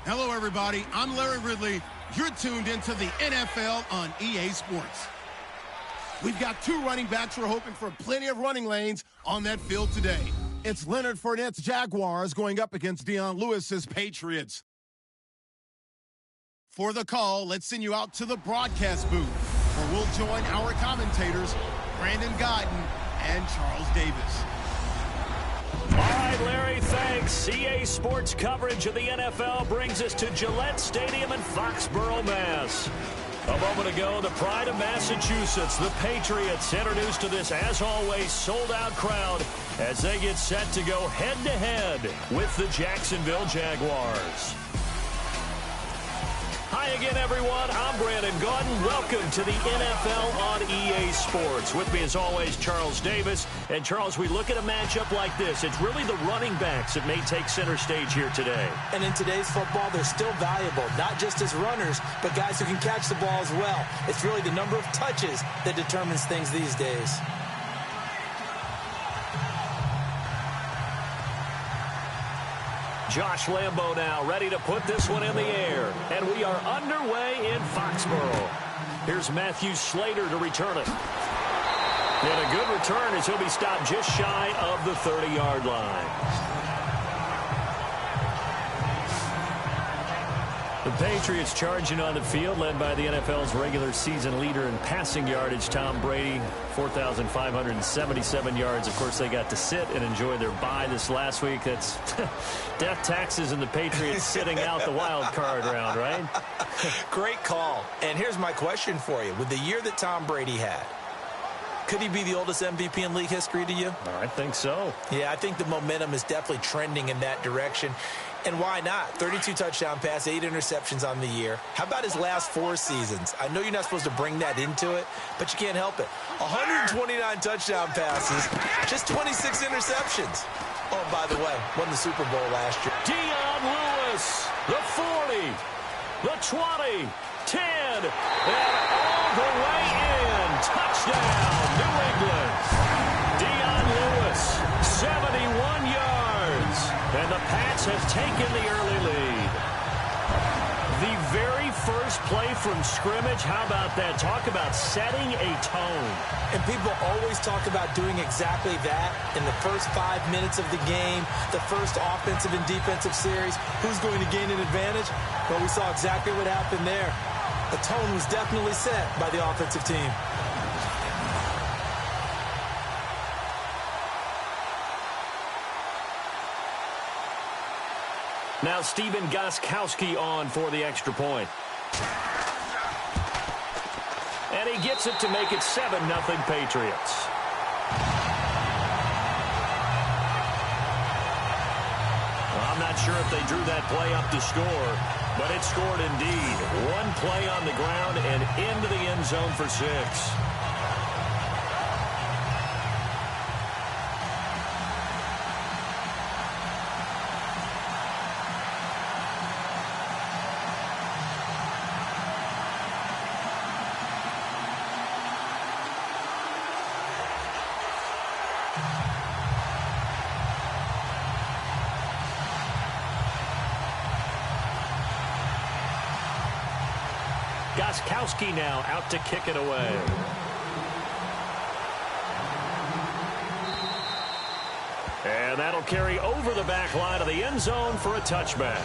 Hello, everybody. I'm Larry Ridley. You're tuned into the NFL on EA Sports. We've got two running backs. We're hoping for plenty of running lanes on that field today. It's Leonard Fournette's Jaguars going up against Dion Lewis's Patriots. For the call, let's send you out to the broadcast booth, where we'll join our commentators, Brandon Guyton and Charles Davis. All right, Larry, thanks. EA Sports coverage of the NFL brings us to Gillette Stadium in Foxborough, Mass. A moment ago, the pride of Massachusetts, the Patriots, introduced to this, as always, sold-out crowd as they get set to go head-to-head with the Jacksonville Jaguars. Hi again, everyone. I'm Brandon Guyton. Welcome to the NFL on EA Sports. With me, as always, Charles Davis. And, Charles, we look at a matchup like this. It's really the running backs that may take center stage here today. And in today's football, they're still valuable, not just as runners, but guys who can catch the ball as well. It's really the number of touches that determines things these days. Josh Lambo now ready to put this one in the air. And we are underway in Foxborough. Here's Matthew Slater to return it. And a good return as he'll be stopped just shy of the 30-yard line. The Patriots charging on the field, led by the NFL's regular season leader in passing yardage, Tom Brady, 4,577 yards. Of course, they got to sit and enjoy their bye this last week. That's death taxes and the Patriots sitting out the wild card round, right? Great call. And here's my question for you. With the year that Tom Brady had, could he be the oldest MVP in league history to you? I think so. Yeah, I think the momentum is definitely trending in that direction. And why not? 32 touchdown passes, 8 interceptions on the year. How about his last 4 seasons? I know you're not supposed to bring that into it, but you can't help it. 129 touchdown passes, just 26 interceptions. Oh, by the way, won the Super Bowl last year. Dion Lewis, the 40, the 20, 10, and all the way in. Touchdown, New England. Dion Lewis, 71 yards. And the Pats have taken the early lead. The very first play from scrimmage, how about that? Talk about setting a tone. And people always talk about doing exactly that in the first 5 minutes of the game, the first offensive and defensive series. Who's going to gain an advantage? Well, we saw exactly what happened there. The tone was definitely set by the offensive team. Now Stephen Gostkowski on for the extra point. And he gets it to make it 7-0 Patriots. Well, I'm not sure if they drew that play up to score, but it scored indeed. One play on the ground and into the end zone for 6. Gostkowski now out to kick it away. And that'll carry over the back line of the end zone for a touchback.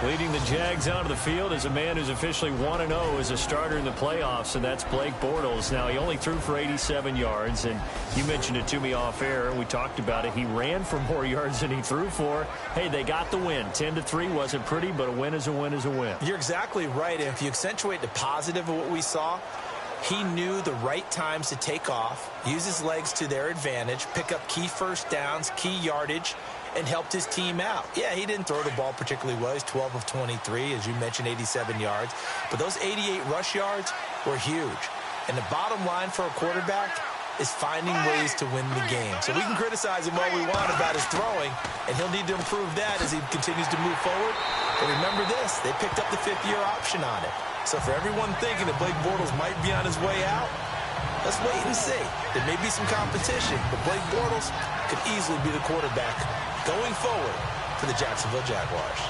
Leading the Jags onto the field is a man who's officially 1-0 as a starter in the playoffs, and that's Blake Bortles. Now, he only threw for 87 yards, and you mentioned it to me off air, and we talked about it. He ran for more yards than he threw for. Hey, they got the win. 10-3 wasn't pretty, but a win is a win is a win. You're exactly right. And if you accentuate the positive of what we saw, he knew the right times to take off, use his legs to their advantage, pick up key first downs, key yardage, and helped his team out. Yeah, he didn't throw the ball particularly well. He's 12 of 23, as you mentioned, 87 yards. But those 88 rush yards were huge. And the bottom line for a quarterback is finding ways to win the game. So we can criticize him all we want about his throwing, and he'll need to improve that as he continues to move forward. But remember this, they picked up the 5th-year option on it. So for everyone thinking that Blake Bortles might be on his way out, let's wait and see. There may be some competition, but Blake Bortles could easily be the quarterback going forward for the Jacksonville Jaguars.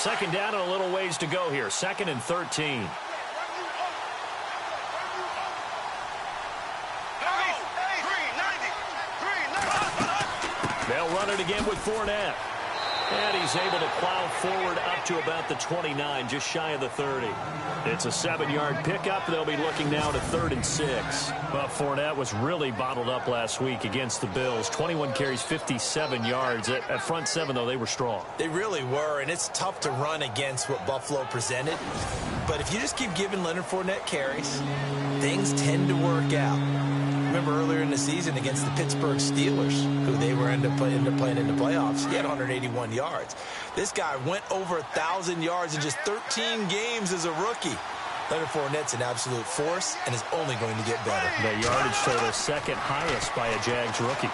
second down and a little ways to go here. 2nd and 13. They'll run it again with Fournette. And he's able to plow forward up to about the 29, just shy of the 30. It's a 7-yard pickup. They'll be looking now to 3rd and 6. Well, Fournette was really bottled up last week against the Bills. 21 carries, 57 yards. At front 7, though, they were strong. They really were, and it's tough to run against what Buffalo presented. But if you just keep giving Leonard Fournette carries, things tend to work out. Remember earlier in the season against the Pittsburgh Steelers, who they were end up playing in the playoffs, he had 181 yards. This guy went over 1,000 yards in just 13 games as a rookie. Leonard Fournette's an absolute force and is only going to get better. The yardage total 2nd highest by a Jags rookie.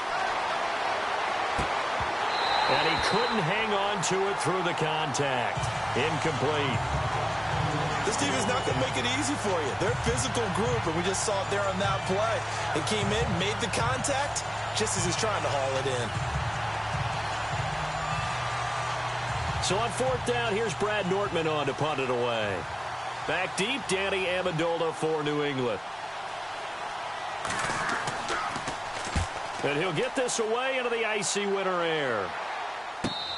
And he couldn't hang on to it through the contact. Incomplete. This team is not going to make it easy for you. They're a physical group, and we just saw it there on that play. It came in, made the contact, just as he's trying to haul it in. So on 4th down, here's Brad Nortman on to punt it away. Back deep, Danny Amendola for New England. And he'll get this away into the icy winter air.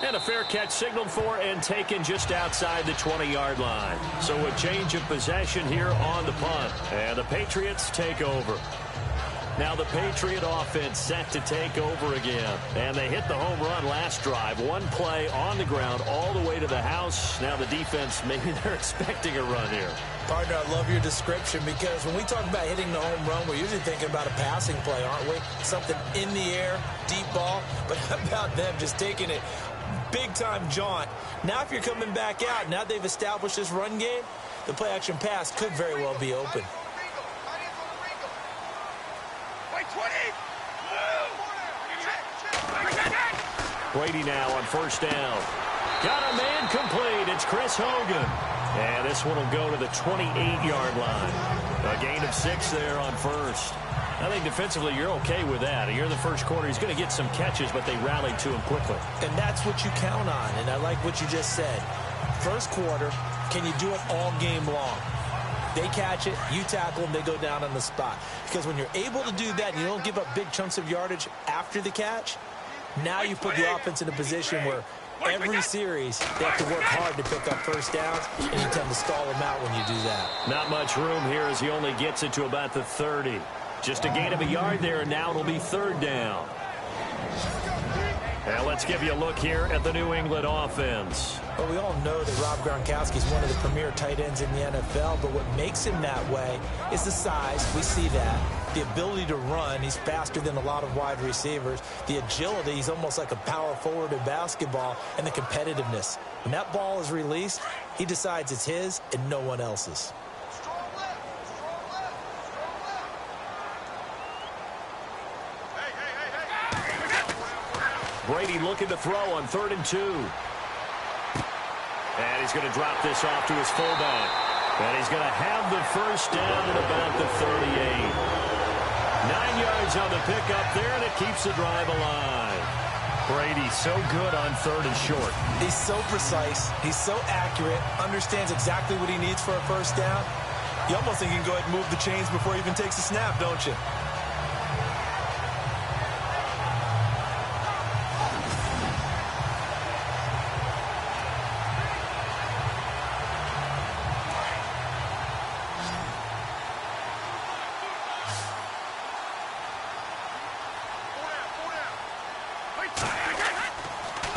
And a fair catch signaled for and taken just outside the 20-yard line. So a change of possession here on the punt. And the Patriots take over. Now the Patriot offense set to take over again. And they hit the home run last drive. One play on the ground all the way to the house. Now the defense, maybe they're expecting a run here. Partner, I love your description because when we talk about hitting the home run, we're usually thinking about a passing play, aren't we? Something in the air, deep ball. But how about them just taking it big-time jaunt? Now if you're coming back out, now they've established this run game, the play-action pass could very well be open. Brady now on 1st down. Got a man complete. It's Chris Hogan. And this one will go to the 28-yard line. A gain of 6 there on 1st. I think defensively you're okay with that. You're in the first quarter. He's going to get some catches, but they rallied to him quickly. And that's what you count on, and I like what you just said. First quarter, can you do it all game long? They catch it, you tackle them, they go down on the spot. Because when you're able to do that and you don't give up big chunks of yardage after the catch, now you put the offense in a position where every series they have to work hard to pick up first downs, and you tend to stall them out when you do that. Not much room here as he only gets it to about the 30. Just a gain of a yard there, and now it'll be 3rd down. Now let's give you a look here at the New England offense. Well, we all know that Rob Gronkowski is one of the premier tight ends in the NFL, but what makes him that way is the size. We see that. The ability to run. He's faster than a lot of wide receivers. The agility. He's almost like a power forward in basketball. And the competitiveness. When that ball is released, he decides it's his and no one else's. Brady looking to throw on 3rd and 2. And he's going to drop this off to his fullback. And he's going to have the first down at about the 38. 9 yards on the pickup there, and it keeps the drive alive. Brady so good on 3rd and short. He's so precise. He's so accurate. Understands exactly what he needs for a first down. You almost think you can go ahead and move the chains before he even takes a snap, don't you?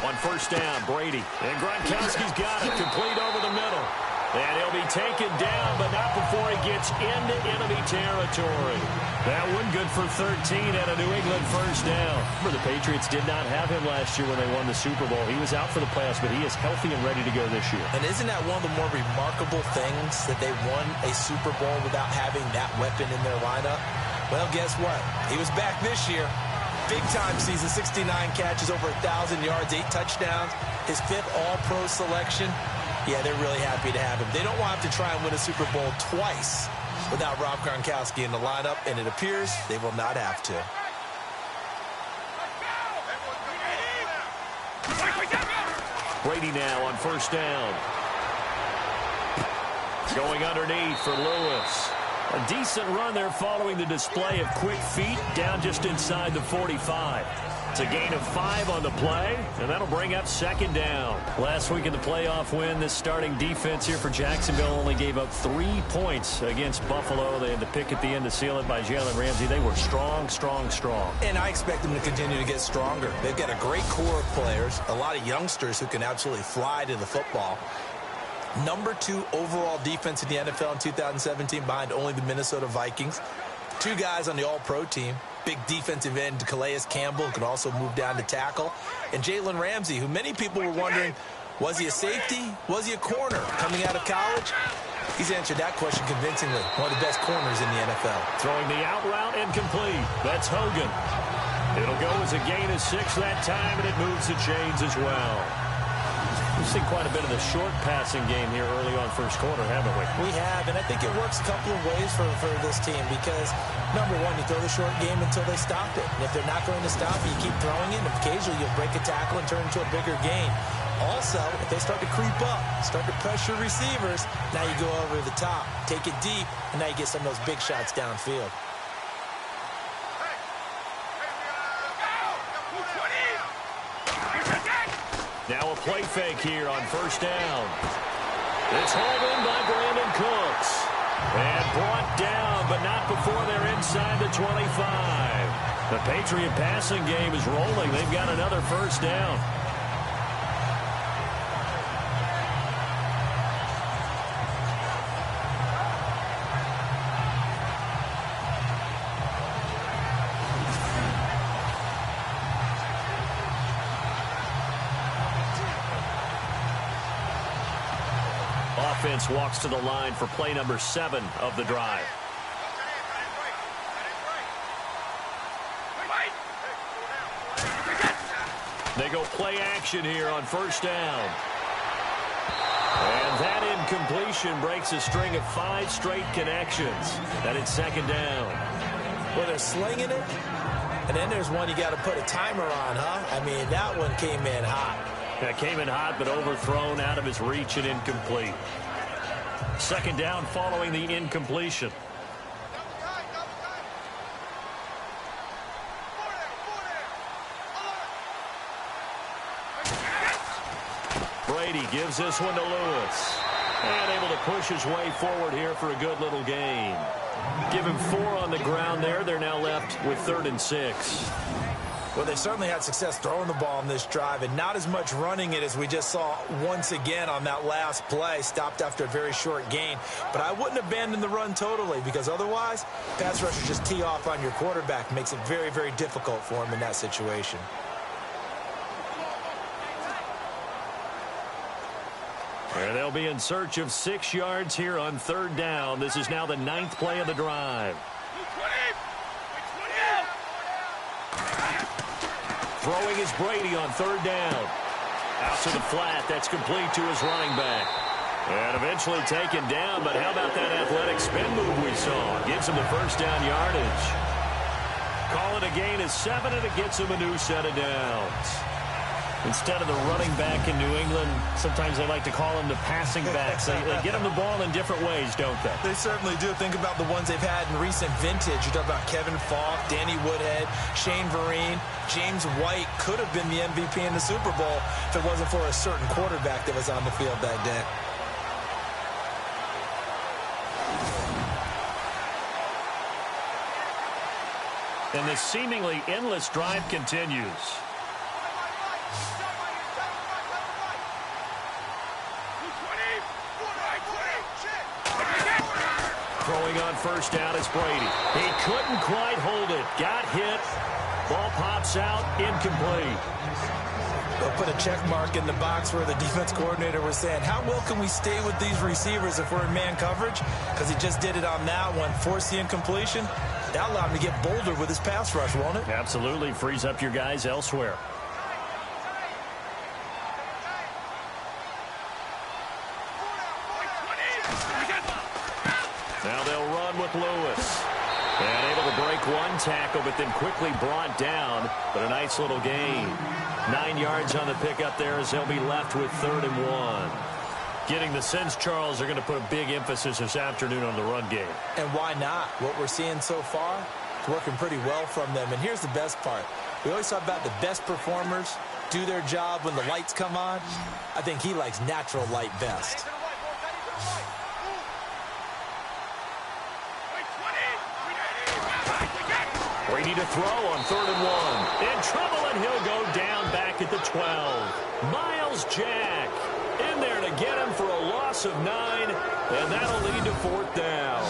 On 1st down, Brady. And Gronkowski's got it. Complete over the middle. And he'll be taken down, but not before he gets into enemy territory. That one good for 13 and a New England first down. Remember, the Patriots did not have him last year when they won the Super Bowl. He was out for the playoffs, but he is healthy and ready to go this year. And isn't that one of the more remarkable things that they won a Super Bowl without having that weapon in their lineup? Well, guess what? He was back this year. Big-time season, 69 catches, over 1,000 yards, 8 touchdowns. His 5th All-Pro selection. Yeah, they're really happy to have him. They don't want to try and win a Super Bowl twice without Rob Gronkowski in the lineup, and it appears they will not have to. Brady now on first down. Going underneath for Lewis. A decent run there following the display of quick feet down just inside the 45. It's a gain of 5 on the play, and that'll bring up second down. Last week in the playoff win, this starting defense here for Jacksonville only gave up 3 points against Buffalo. They had the pick at the end to seal it by Jalen Ramsey. They were strong, strong, strong. And I expect them to continue to get stronger. They've got a great core of players, a lot of youngsters who can absolutely fly to the football. Number 2 overall defense in the NFL in 2017 behind only the Minnesota Vikings. 2 guys on the All-Pro team. Big defensive end Calais Campbell, who can also move down to tackle. And Jalen Ramsey, who many people were wondering, was he a safety? Was he a corner coming out of college? He's answered that question convincingly. One of the best corners in the NFL. Throwing the out route incomplete. That's Hogan. It'll go as a gain of 6 that time, and it moves the chains as well. We've seen quite a bit of the short passing game here early on first quarter, haven't we? We have, and I think it works a couple of ways for this team because, number one, you throw the short game until they stop it. And if they're not going to stop it, you keep throwing it, and occasionally you'll break a tackle and turn it into a bigger gain. Also, if they start to creep up, start to pressure receivers, now you go over the top, take it deep, and now you get some of those big shots downfield. Now a play fake here on first down. It's hauled in by Brandon Cooks. And brought down, but not before they're inside the 25. The Patriot passing game is rolling. They've got another first down. Offense walks to the line for play number 7 of the drive. They go play action here on first down. And that incompletion breaks a string of 5 straight connections. That is second down. Well, they're slinging it, and then there's one you got to put a timer on, huh? I mean, that one came in hot. That came in hot, but overthrown out of his reach and incomplete. Second down following the incompletion. Brady gives this one to Lewis. And able to push his way forward here for a good little gain. Give him 4 on the ground there. They're now left with 3rd and 6. Well, they certainly had success throwing the ball in this drive and not as much running it as we just saw once again on that last play. Stopped after a very short gain. But I wouldn't abandon the run totally because otherwise, pass rushers just tee off on your quarterback. Makes it very, very difficult for him in that situation. And they'll be in search of 6 yards here on 3rd down. This is now the 9th play of the drive. Throwing is Brady on 3rd down. Out to the flat. That's complete to his running back. And eventually taken down, but how about that athletic spin move we saw? Gives him the first down yardage. Call it a gain of 7, and it gets him a new set of downs. Instead of the running back in New England, sometimes they like to call them the passing backs. They get them the ball in different ways, don't they? They certainly do. Think about the ones they've had in recent vintage. You talk about Kevin Falk, Danny Woodhead, Shane Vereen, James White could have been the MVP in the Super Bowl if it wasn't for a certain quarterback that was on the field that day. And this seemingly endless drive continues. Throwing on first down is Brady. He couldn't quite hold it. Got hit. Ball pops out. Incomplete. They'll put a check mark in the box where the defense coordinator was saying, how well can we stay with these receivers if we're in man coverage? Because he just did it on that one. Forced the incompletion. That allowed him to get bolder with his pass rush, won't it? Absolutely. Frees up your guys elsewhere. Now they'll run with Lewis. And able to break one tackle, but then quickly brought down. But a nice little gain. 9 yards on the pickup there as they'll be left with 3rd and 1. Getting the sense, Charles, they're going to put a big emphasis this afternoon on the run game. And why not? What we're seeing so far is working pretty well from them. And here's the best part. We always talk about the best performers do their job when the lights come on. I think he likes natural light best. Brady to throw on 3rd and 1. In trouble, and he'll go down back at the 12. Miles Jack in there to get him for a loss of 9, and that'll lead to 4th down.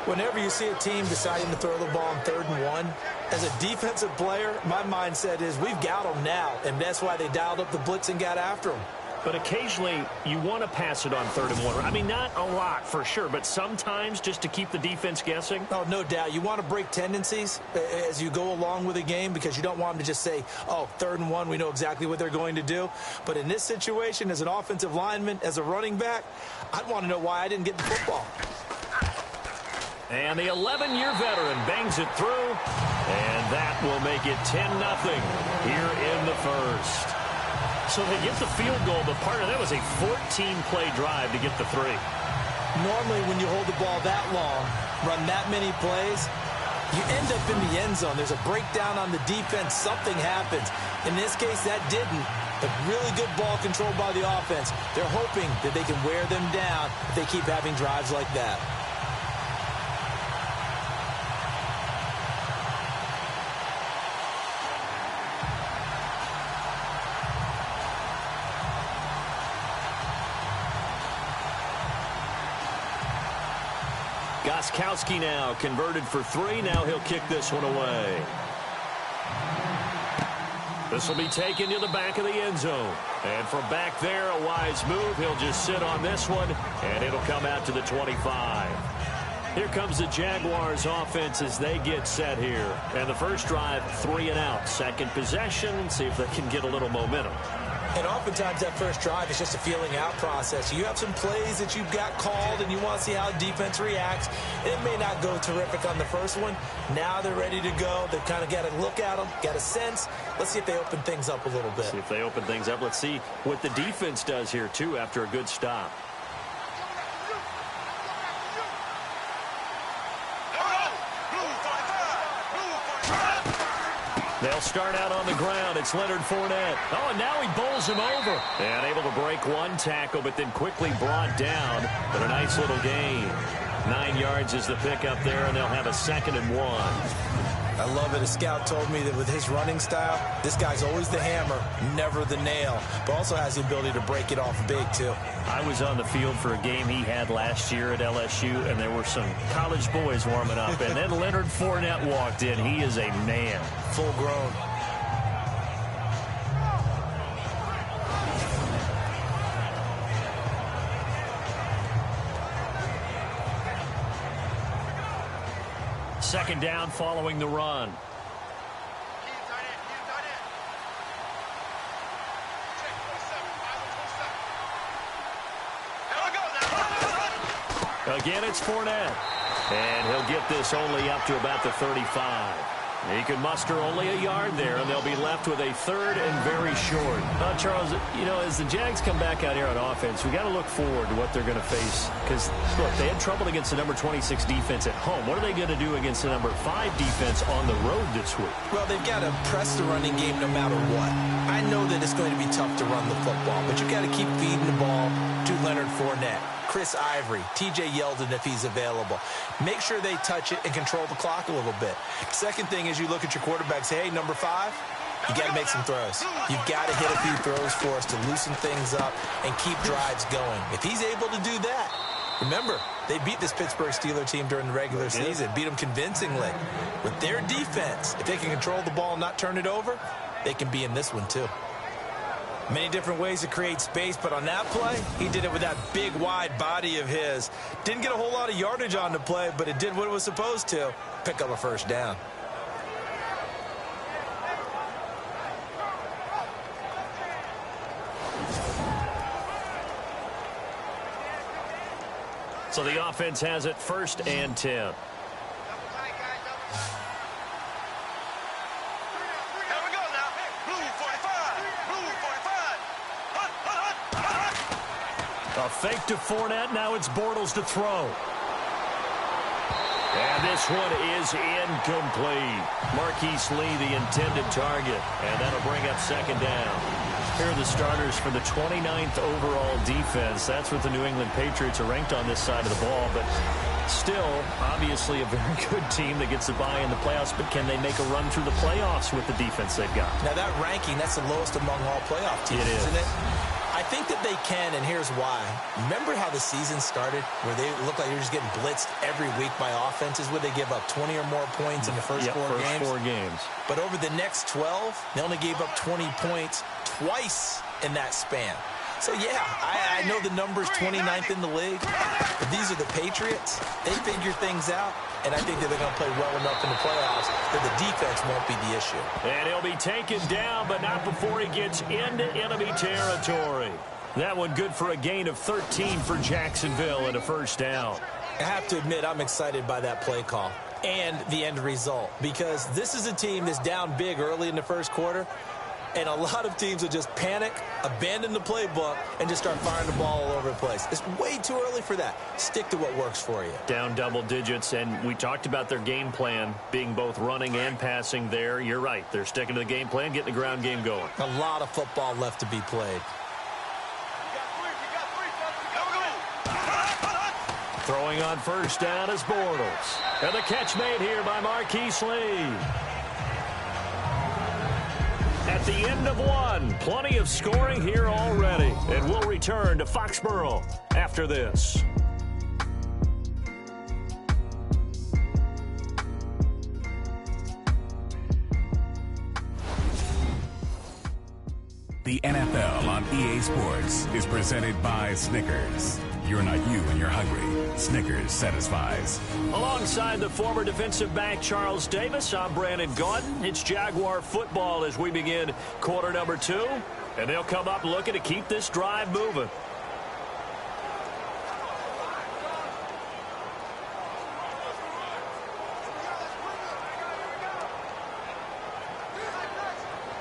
Whenever you see a team deciding to throw the ball on 3rd and 1, as a defensive player, my mindset is we've got them now, and that's why they dialed up the blitz and got after them. But occasionally, you want to pass it on 3rd and 1. I mean, not a lot for sure, but sometimes just to keep the defense guessing. Oh, no doubt. You want to break tendencies as you go along with a game because you don't want them to just say, oh, 3rd and 1, we know exactly what they're going to do. But in this situation, as an offensive lineman, as a running back, I'd want to know why I didn't get the football. And the 11-year veteran bangs it through, and that will make it 10-0 here in the first. So they get the field goal, but part of that was a 14-play drive to get the 3. Normally, when you hold the ball that long, run that many plays, you end up in the end zone. There's a breakdown on the defense. Something happens. In this case, that didn't. But really good ball control by the offense. They're hoping that they can wear them down if they keep having drives like that. Gostkowski now converted for 3. Now he'll kick this one away. This will be taken to the back of the end zone. And from back there, a wise move. He'll just sit on this one, and it'll come out to the 25. Here comes the Jaguars offense as they get set here. And the first drive, 3 and out. Second possession, see if they can get a little momentum. And oftentimes that first drive is just a feeling out process. You have some plays that you've got called and you want to see how defense reacts. It may not go terrific on the first one. Now they're ready to go. They've kind of got to look at them, got a sense. Let's see if they open things up a little bit. See if they open things up. Let's see what the defense does here, too, after a good stop. They'll start out on the ground. It's Leonard Fournette. Oh, and now he bowls him over. And able to break one tackle, but then quickly brought down. But a nice little gain. 9 yards is the pickup there, and they'll have a 2nd and 1. I love it. A scout told me that with his running style, this guy's always the hammer, never the nail, but also has the ability to break it off big, too. I was on the field for a game he had last year at LSU, and there were some college boys warming up, and then Leonard Fournette walked in. He is a man. Full grown. Second down following the run. Again, it's Fournette. And he'll get this only up to about the 35. He can muster only a yard there, and they'll be left with a 3rd and very short. Charles, you know, as the Jags come back out here on offense, we got to look forward to what they're going to face. Because, look, they had trouble against the number 26 defense at home. What are they going to do against the number 5 defense on the road this week? Well, they've got to press the running game no matter what. I know that it's going to be tough to run the football, but you've got to keep feeding the ball to Leonard Fournette, Chris Ivory, TJ Yeldon if he's available. Make sure they touch it and control the clock a little bit. Second thing is you look at your quarterback, say, hey, number 5, you got to make some throws. You've got to hit a few throws for us to loosen things up and keep drives going. If he's able to do that, remember, they beat this Pittsburgh Steelers team during the regular season, beat them convincingly. With their defense, if they can control the ball and not turn it over, they can be in this one too. Many different ways to create space, but on that play, he did it with that big, wide body of his. Didn't get a whole lot of yardage on the play, but it did what it was supposed to, pick up a first down. So the offense has it 1st and 10. A fake to Fournette. Now it's Bortles to throw. And this one is incomplete. Marquise Lee, the intended target. And that'll bring up second down. Here are the starters for the 29th overall defense. That's what the New England Patriots are ranked on this side of the ball. But still, obviously a very good team that gets a bye in the playoffs. But can they make a run through the playoffs with the defense they've got? Now, that ranking, that's the lowest among all playoff teams, isn't it? I think that they can, and here's why. Remember how the season started, where they looked like they were just getting blitzed every week by offenses, where they give up 20 or more points in the first four games? But over the next 12, they only gave up 20 points twice in that span. So, yeah, I know the number's 29th in the league, but these are the Patriots. They figure things out, and I think that they're going to play well enough in the playoffs that the defense won't be the issue. And he'll be taken down, but not before he gets into enemy territory. That one good for a gain of 13 for Jacksonville and a first down. I have to admit, I'm excited by that play call and the end result, because this is a team that's down big early in the first quarter, and a lot of teams will just panic, abandon the playbook, and just start firing the ball all over the place. It's way too early for that. Stick to what works for you. Down double digits, and we talked about their game plan being both running and passing there. You're right. They're sticking to the game plan, getting the ground game going. A lot of football left to be played. Throwing on first down is Bortles. And the catch made here by Marquise Lee. At the end of one, plenty of scoring here already. And we'll return to Foxborough after this. The NFL on EA Sports is presented by Snickers. You're not you when you're hungry. Snickers satisfies. Alongside the former defensive back Charles Davis, I'm Brandon Gaudin. It's Jaguar football as we begin quarter number 2. And they'll come up looking to keep this drive moving.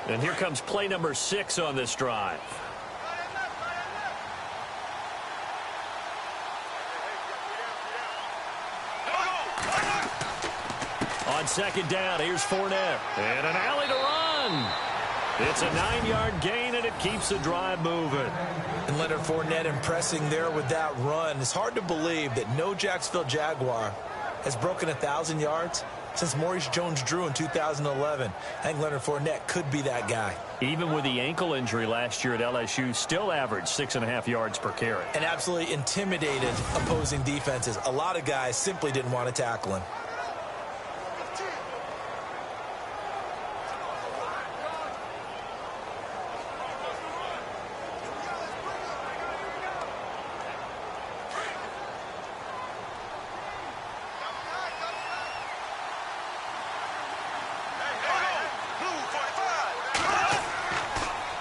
And here comes play number 6 on this drive. On second down, here's Fournette. And an alley to run. It's a 9-yard gain, and it keeps the drive moving. And Leonard Fournette impressing there with that run. It's hard to believe that no Jacksonville Jaguar has broken 1,000 yards since Maurice Jones-Drew in 2011. I think Leonard Fournette could be that guy. Even with the ankle injury last year at LSU, still averaged 6.5 yards per carry. And absolutely intimidated opposing defenses. A lot of guys simply didn't want to tackle him.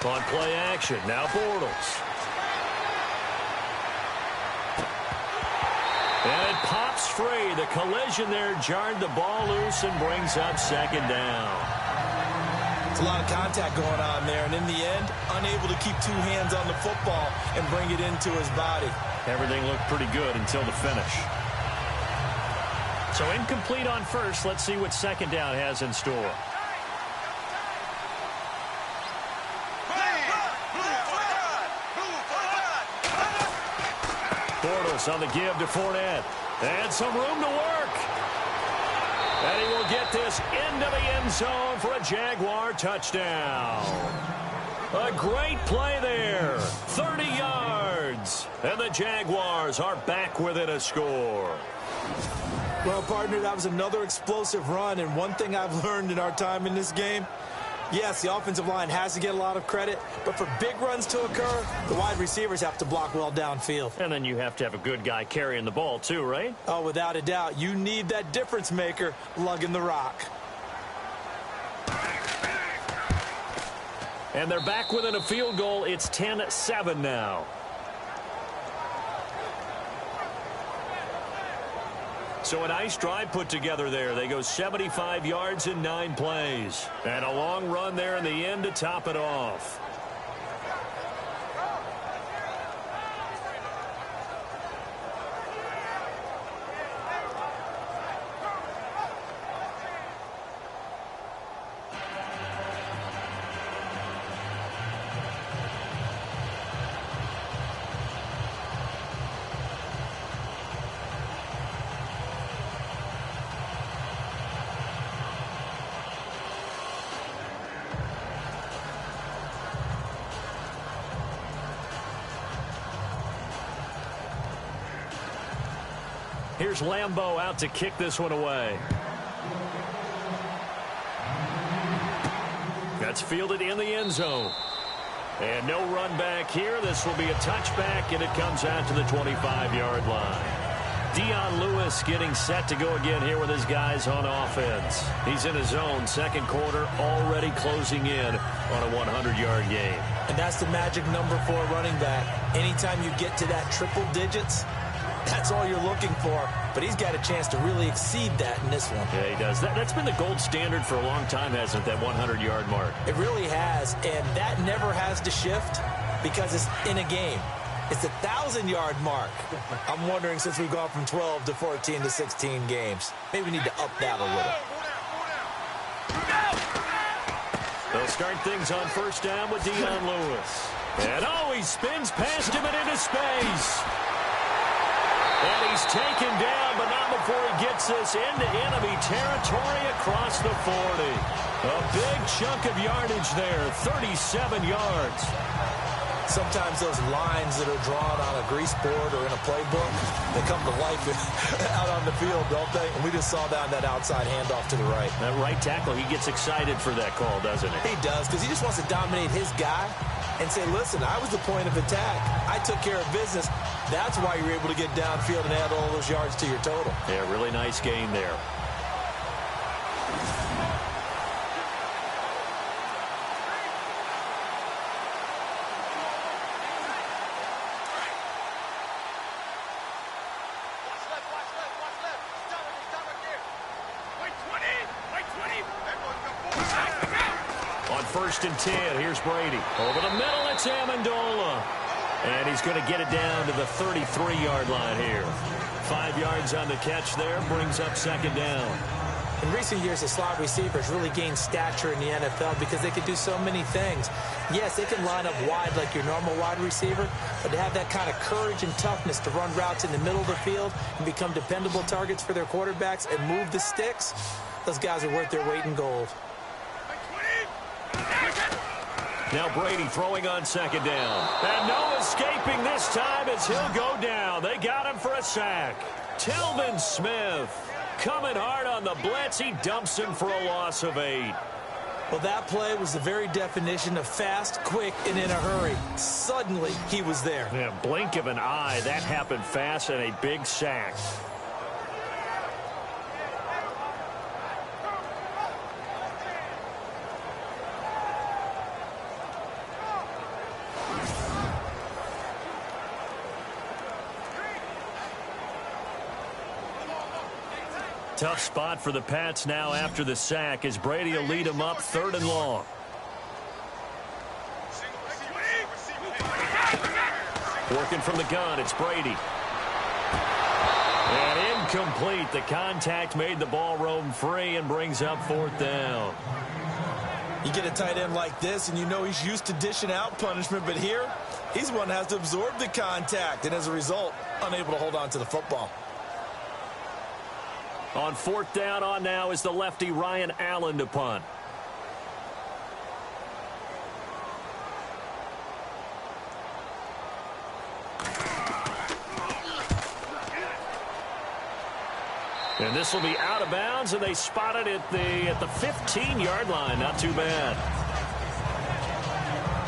On play action, now Bortles. And it pops free. The collision there jarred the ball loose and brings up second down. It's a lot of contact going on there, and in the end, unable to keep 2 hands on the football and bring it into his body. Everything looked pretty good until the finish. So incomplete on first. Let's see what second down has in store. Bortles on the give to Fournette. And some room to work. And he will get this into the end zone for a Jaguar touchdown. A great play there. 30 yards. And the Jaguars are back within a score. Well, partner, that was another explosive run. And one thing I've learned in our time in this game, yes, the offensive line has to get a lot of credit, but for big runs to occur, the wide receivers have to block well downfield. And then you have to have a good guy carrying the ball too, right? Oh, without a doubt. You need that difference maker lugging the rock. And they're back within a field goal. It's 10-7 now. So a nice drive put together there. They go 75 yards in 9 plays. And a long run there in the end to top it off. Here's Lambeau out to kick this one away. That's fielded in the end zone. And no run back here. This will be a touchback, and it comes out to the 25-yard line. Dion Lewis getting set to go again here with his guys on offense. He's in his zone, second quarter, already closing in on a 100-yard game. And that's the magic number for a running back. Anytime you get to that triple digits, that's all you're looking for. But he's got a chance to really exceed that in this one. Yeah, he does. That's been the gold standard for a long time, hasn't it, that 100-yard mark? It really has, and that never has to shift because it's in a game. It's a 1,000-yard mark. I'm wondering, since we've gone from 12 to 14 to 16 games, maybe we need to up that a little. They'll start things on first down with Dion Lewis. And, he spins past him and into space. And he's taken down, but not before he gets this into enemy territory across the 40. A big chunk of yardage there, 37 yards. Sometimes those lines that are drawn on a grease board or in a playbook, they come to life out on the field, don't they? And we just saw that outside handoff to the right. That right tackle, he gets excited for that call, doesn't he? He does, because he just wants to dominate his guy and say, listen, I was the point of attack. I took care of business. That's why you're able to get downfield and add all those yards to your total. Yeah, really nice gain there. First and 10. Here's Brady. Over the middle, it's Amendola. And he's going to get it down to the 33-yard line here. 5 yards on the catch there. Brings up second down. In recent years, the slot receivers really gained stature in the NFL because they can do so many things. Yes, they can line up wide like your normal wide receiver, but to have that kind of courage and toughness to run routes in the middle of the field and become dependable targets for their quarterbacks and move the sticks, those guys are worth their weight in gold. Now Brady throwing on second down. And no escaping this time as he'll go down. They got him for a sack. Telvin Smith coming hard on the blitz. He dumps him for a loss of 8. Well, that play was the very definition of fast, quick, and in a hurry. Suddenly, he was there. Yeah, blink of an eye. That happened fast and a big sack. Tough spot for the Pats now after the sack as Brady will lead them up 3rd and long. Working from the gun, it's Brady. And incomplete. The contact made the ball roam free and brings up 4th down. You get a tight end like this, and you know he's used to dishing out punishment, but here, he's one that has to absorb the contact, and as a result, unable to hold on to the football. On 4th down on now is the lefty Ryan Allen to punt. And this will be out of bounds, and they spot it at the 15-yard line. Not too bad.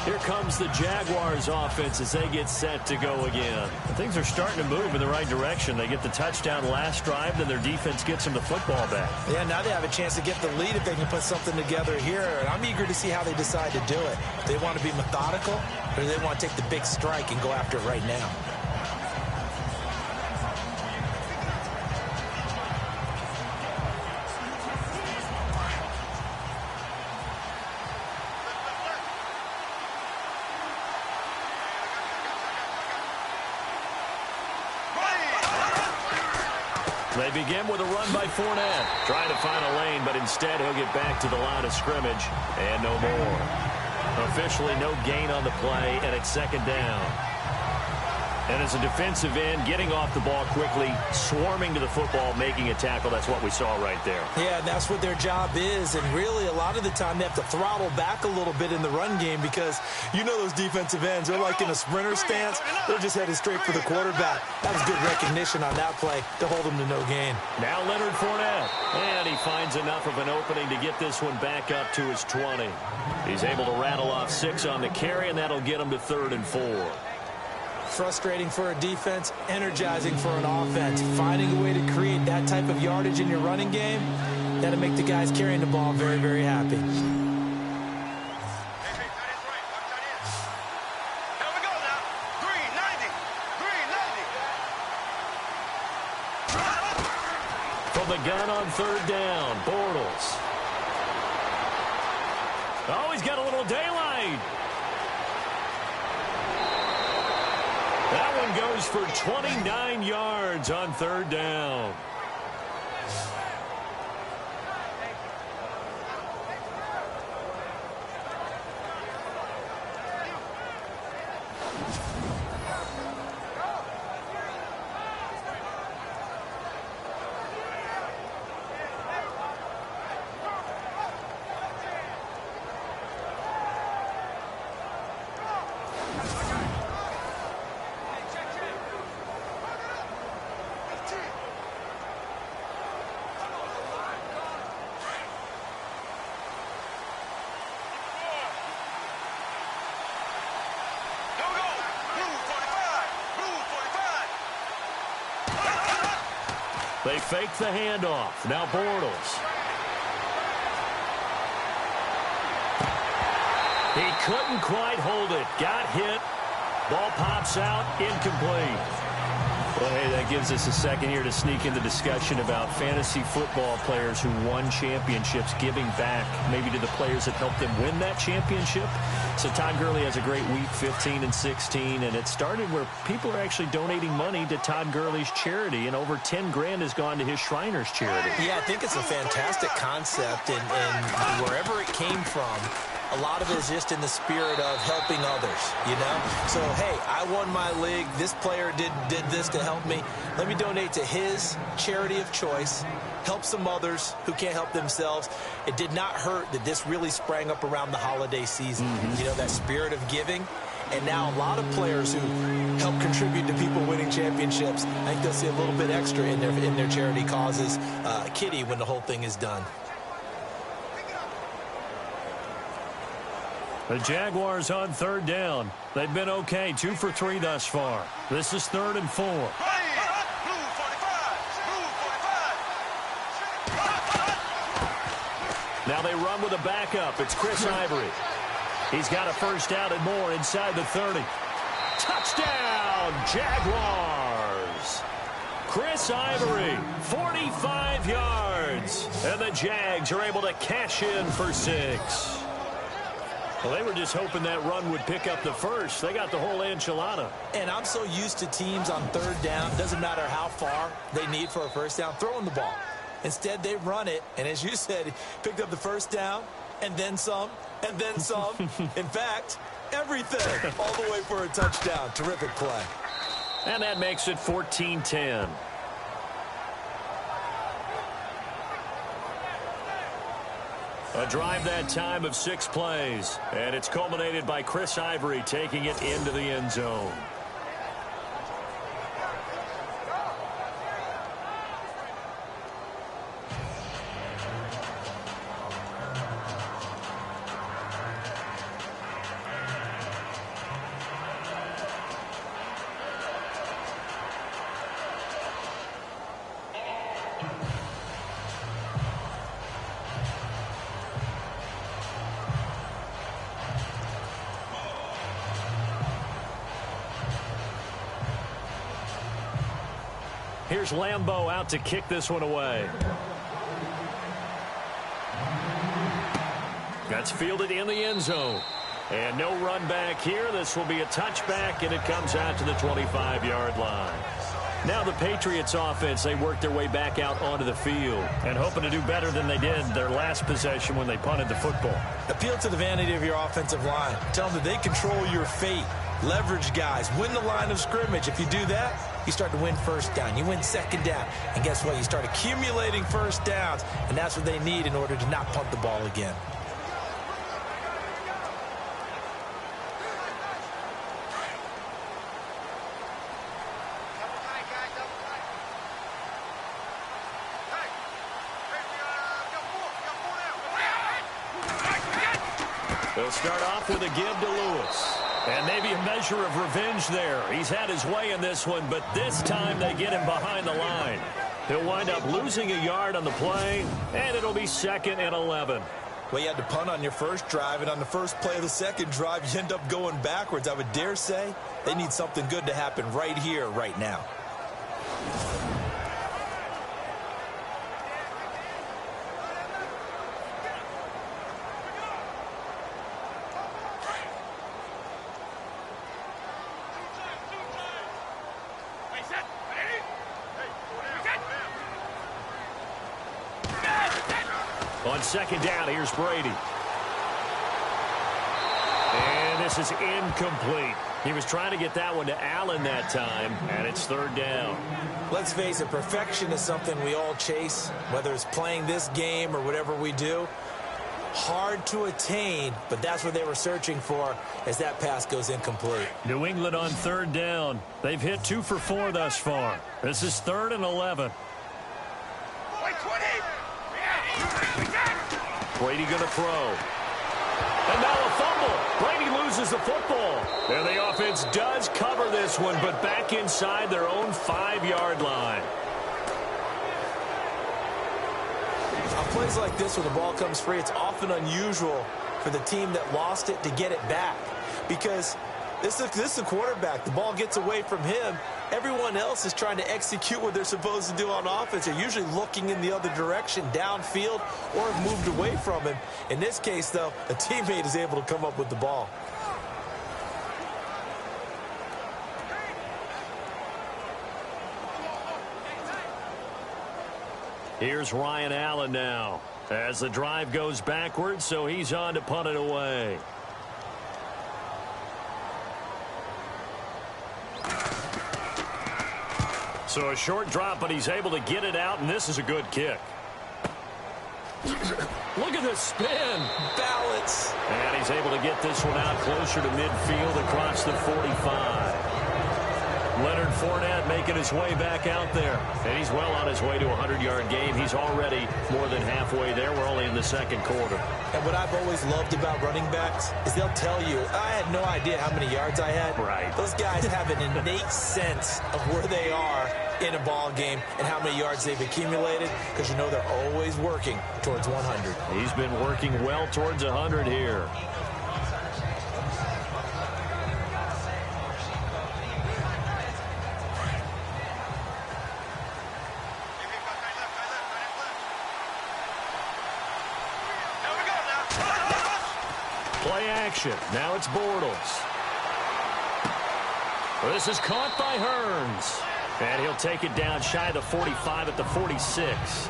Here comes the Jaguars offense as they get set to go again. Things are starting to move in the right direction. They get the touchdown last drive, then their defense gets them the football back. Yeah, now they have a chance to get the lead if they can put something together here. And I'm eager to see how they decide to do it. They want to be methodical, or do they want to take the big strike and go after it right now? They begin with a run by Fournette. Trying to find a lane, but instead he'll get back to the line of scrimmage. And no more. Officially no gain on the play, and it's 2nd down. And as a defensive end, getting off the ball quickly, swarming to the football, making a tackle, that's what we saw right there. Yeah, and that's what their job is. And really, a lot of the time, they have to throttle back a little bit in the run game because you know those defensive ends, they're like in a sprinter stance. They're just headed straight for the quarterback. That was good recognition on that play to hold them to no gain. Now Leonard Fournette. And he finds enough of an opening to get this one back up to his 20. He's able to rattle off 6 on the carry, and that'll get him to 3rd and 4. Frustrating for a defense, energizing for an offense. Finding a way to create that type of yardage in your running game, that'll make the guys carrying the ball very, very happy. From the gun on 3rd down, Bortles. Oh, he's got a little daylight. That one goes for 29 yards on 3rd down. They fake the handoff. Now Bortles. He couldn't quite hold it. Got hit. Ball pops out. Incomplete. Well, hey, that gives us a second here to sneak in the discussion about fantasy football players who won championships, giving back maybe to the players that helped them win that championship. So Todd Gurley has a great week, 15 and 16, and it started where people are actually donating money to Todd Gurley's charity, and over 10 grand has gone to his Shriners charity. Yeah, I think it's a fantastic concept, and wherever it came from, a lot of it is just in the spirit of helping others, you know? So, hey, I won my league. This player did this to help me. Let me donate to his charity of choice, help some others who can't help themselves. It did not hurt that this really sprang up around the holiday season. You know, that spirit of giving. And now a lot of players who help contribute to people winning championships, I think they'll see a little bit extra in their charity causes, kitty, when the whole thing is done. The Jaguars on 3rd down. They've been okay, 2 for 3 thus far. This is 3rd and 4. Now they run with a backup. It's Chris Ivory. He's got a first down and more inside the 30. Touchdown, Jaguars. Chris Ivory, 45 yards. And the Jags are able to cash in for 6. Well, they were just hoping that run would pick up the first. They got the whole enchilada. And I'm so used to teams on 3rd down, doesn't matter how far they need for a first down, throwing the ball. Instead, they run it, and as you said, picked up the first down, and then some, and then some. In fact, everything, all the way for a touchdown. Terrific play. And that makes it 14-10. A drive that time of 6 plays, and it's culminated by Chris Ivory taking it into the end zone. Here's Lambeau out to kick this one away. That's fielded in the end zone. And no run back here. This will be a touchback, and it comes out to the 25-yard line. Now the Patriots offense, they work their way back out onto the field and hoping to do better than they did their last possession when they punted the football. Appeal to the vanity of your offensive line. Tell them that they control your fate. Leverage guys. Win the line of scrimmage. If you do that, you start to win first down. You win second down. And guess what? You start accumulating first downs. And that's what they need in order to not punt the ball again. They'll start off with a give to Lewis. And maybe a measure of revenge there. He's had his way in this one, but this time they get him behind the line. He'll wind up losing a yard on the play, and it'll be 2nd and 11. Well, you had to punt on your first drive, and on the first play of the second drive, you end up going backwards. I would dare say they need something good to happen right here, right now. On second down, here's Brady. And this is incomplete. He was trying to get that one to Allen that time, and it's 3rd down. Let's face it, perfection is something we all chase, whether it's playing this game or whatever we do. Hard to attain, but that's what they were searching for as that pass goes incomplete. New England on 3rd down. They've hit 2 for 4 thus far. This is 3rd and 11. Brady going to throw. And now a fumble. Brady loses the football. And the offense does cover this one, but back inside their own 5-yard line. On plays like this, when the ball comes free, it's often unusual for the team that lost it to get it back. Because this is the quarterback. The ball gets away from him. Everyone else is trying to execute what they're supposed to do on offense. They're usually looking in the other direction, downfield, or have moved away from him. In this case, though, a teammate is able to come up with the ball. Here's Ryan Allen now as the drive goes backwards, so he's on to punt it away. So a short drop, but he's able to get it out, and this is a good kick. Look at this spin. Balance. And he's able to get this one out closer to midfield across the 45. Leonard Fournette making his way back out there. And he's well on his way to a 100-yard game. He's already more than halfway there. We're only in the 2nd quarter. And what I've always loved about running backs is they'll tell you, I had no idea how many yards I had. Right. Those guys have an innate sense of where they are in a ball game and how many yards they've accumulated, because you know they're always working towards 100. He's been working well towards 100 here. Play action. Now it's Bortles. This is caught by Hearns. And he'll take it down shy of the 45 at the 46.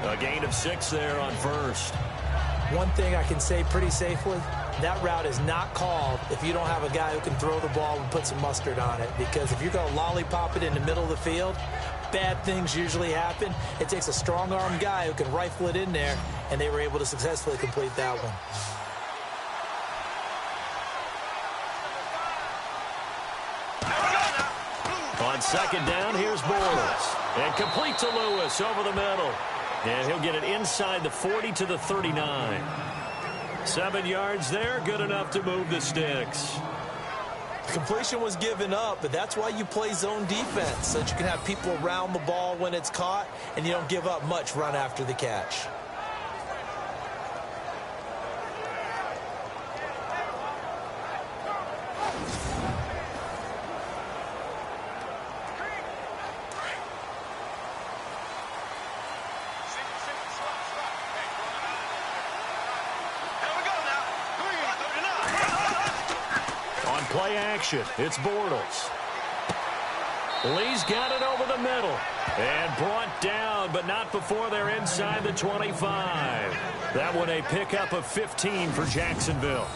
A gain of 6 there on first. One thing I can say pretty safely, that route is not called if you don't have a guy who can throw the ball and put some mustard on it. Because if you're going to lollipop it in the middle of the field, bad things usually happen. It takes a strong-armed guy who can rifle it in there, and they were able to successfully complete that one. On second down, here's Bortles. And complete to Lewis over the middle. And he'll get it inside the 40 to the 39. 7 yards there, good enough to move the sticks. The completion was given up, but that's why you play zone defense, so that you can have people around the ball when it's caught, and you don't give up much run after the catch. Play action. It's Bortles. Lee's got it over the middle. And brought down, but not before they're inside the 25. That one a pickup of 15 for Jacksonville.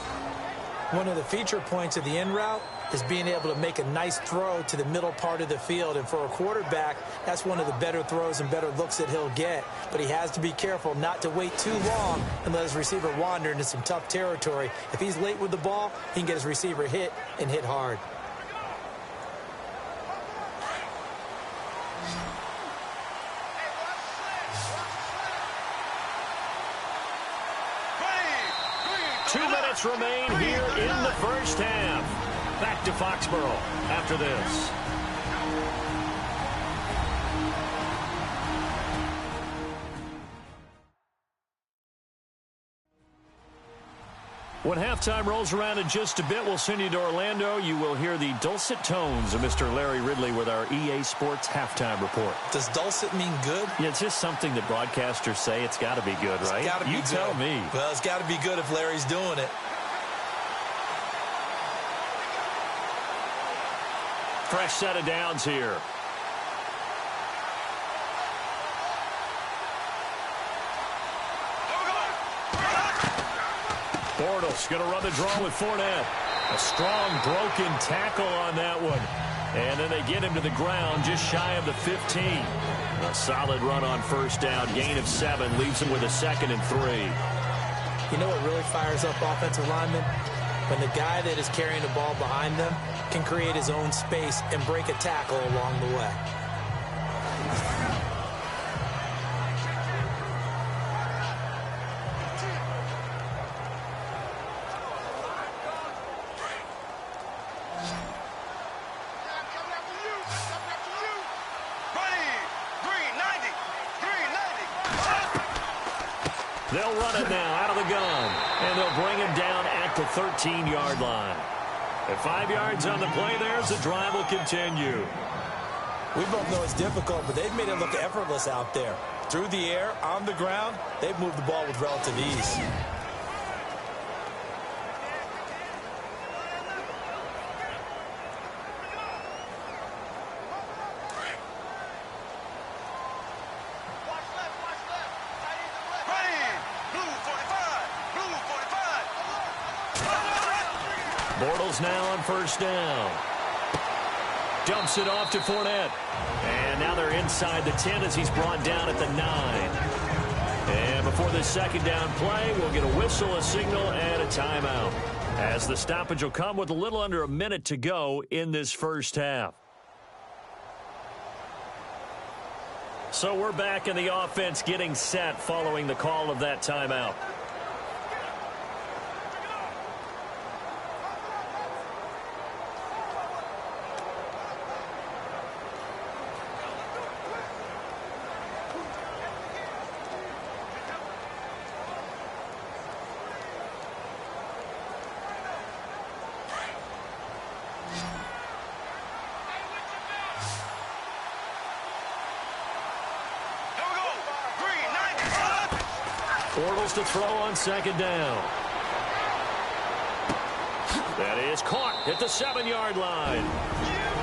One of the feature points of the in route is being able to make a nice throw to the middle part of the field. And for a quarterback, that's one of the better throws and better looks that he'll get. But he has to be careful not to wait too long and let his receiver wander into some tough territory. If he's late with the ball, he can get his receiver hit and hit hard. Remain here in the first half. Back to Foxborough after this. When halftime rolls around in just a bit, we'll send you to Orlando. You will hear the dulcet tones of Mr. Larry Ridley with our EA Sports halftime report. Does dulcet mean good? Yeah, it's just something that broadcasters say. It's got to be good, right? It's gotta be you good. Tell me. Well, it's got to be good if Larry's doing it. Fresh set of downs here. Bortles going to run the draw with Fournette. A strong broken tackle on that one. And then they get him to the ground just shy of the 15. A solid run on first down. Gain of 7 leaves him with a 2nd and 3. You know what really fires up offensive linemen? When the guy that is carrying the ball behind them can create his own space and break a tackle along the way. They'll run it now out of the gun, and they'll bring him down at the 13-yard line. At 5 yards on the play there, the drive will continue. We both know it's difficult, but they've made it look effortless out there. Through the air, on the ground, they've moved the ball with relative ease. Bortles now on first down. Dumps it off to Fournette. And now they're inside the 10 as he's brought down at the 9. And before this second down play, we'll get a whistle, a signal, and a timeout. As the stoppage will come with a little under a minute to go in this first half. So we're back in the offense getting set following the call of that timeout. Bortles to throw on second down. That is caught at the 7-yard line.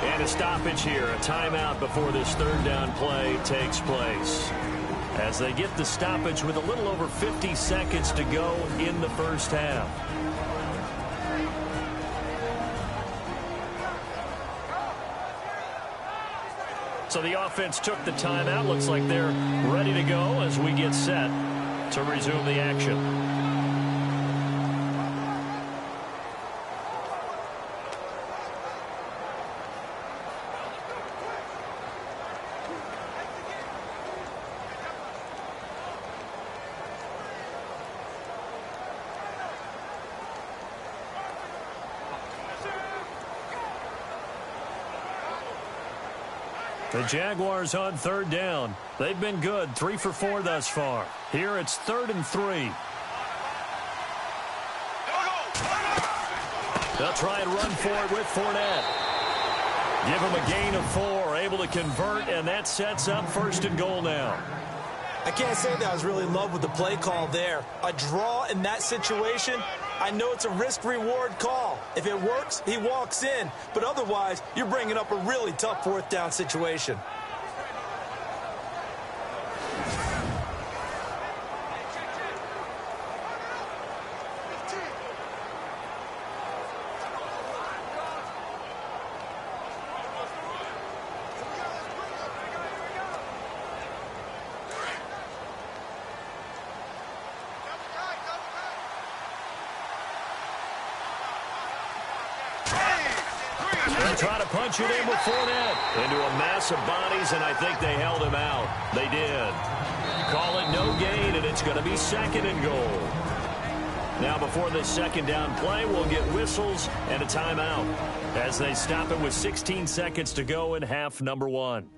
And a stoppage here, a timeout before this third down play takes place. As they get the stoppage with a little over 50 seconds to go in the first half. So the offense took the timeout. Looks like they're ready to go as we get set to resume the action. The Jaguars on third down. They've been good, 3 for 4 thus far. Here it's 3rd and 3. They'll try and run for it with Fournette. Give him a gain of 4, able to convert, and that sets up 1st and goal now. I can't say that I was really in love with the play call there. A draw in that situation, I know it's a risk-reward call. If it works, he walks in. But otherwise, you're bringing up a really tough 4th down situation. They'll try to punch it in before that. Into a mass of bodies, and I think they held him out. They did. Call it no gain, and it's going to be 2nd and goal. Now, before this second down play, we'll get whistles and a timeout as they stop it with 16 seconds to go in half number 1.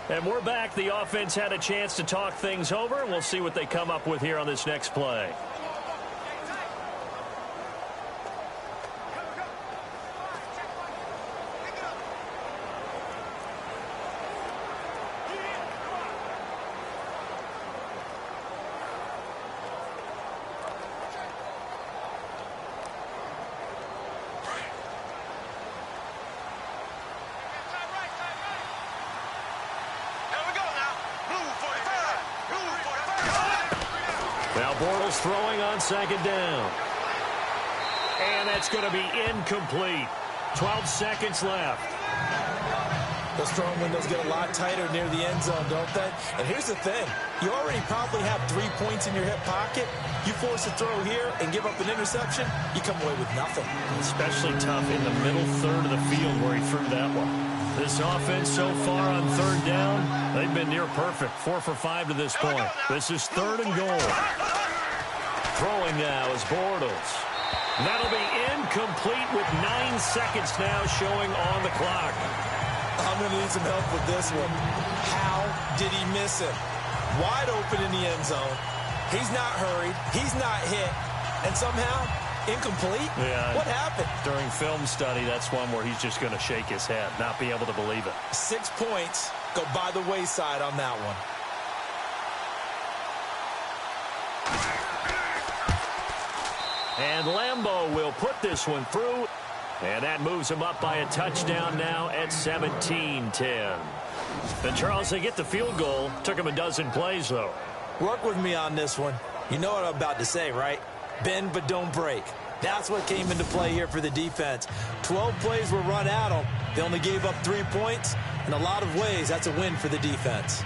And we're back. The offense had a chance to talk things over, and we'll see what they come up with here on this next play. Throwing on 2nd down. And that's going to be incomplete. 12 seconds left. Those throwing windows get a lot tighter near the end zone, don't they? And here's the thing. You already probably have 3 points in your hip pocket. You force a throw here and give up an interception, you come away with nothing. Especially tough in the middle third of the field where he threw that one. This offense so far on 3rd down, they've been near perfect. 4 for 5 to this point. This is 3rd and goal. Throwing now is Bortles. That'll be incomplete with 9 seconds now showing on the clock. I'm going to need some help with this one. How did he miss him? Wide open in the end zone. He's not hurried. He's not hit. And somehow, incomplete? Yeah. What happened? During film study, that's one where he's just going to shake his head, not be able to believe it. 6 points go by the wayside on that one. And Lambeau will put this one through. And that moves him up by a touchdown now at 17-10. And Charles, they get the field goal. Took him a dozen plays, though. Work with me on this one. You know what I'm about to say, right? Bend but don't break. That's what came into play here for the defense. 12 plays were run at them. They only gave up 3 points. In a lot of ways, that's a win for the defense.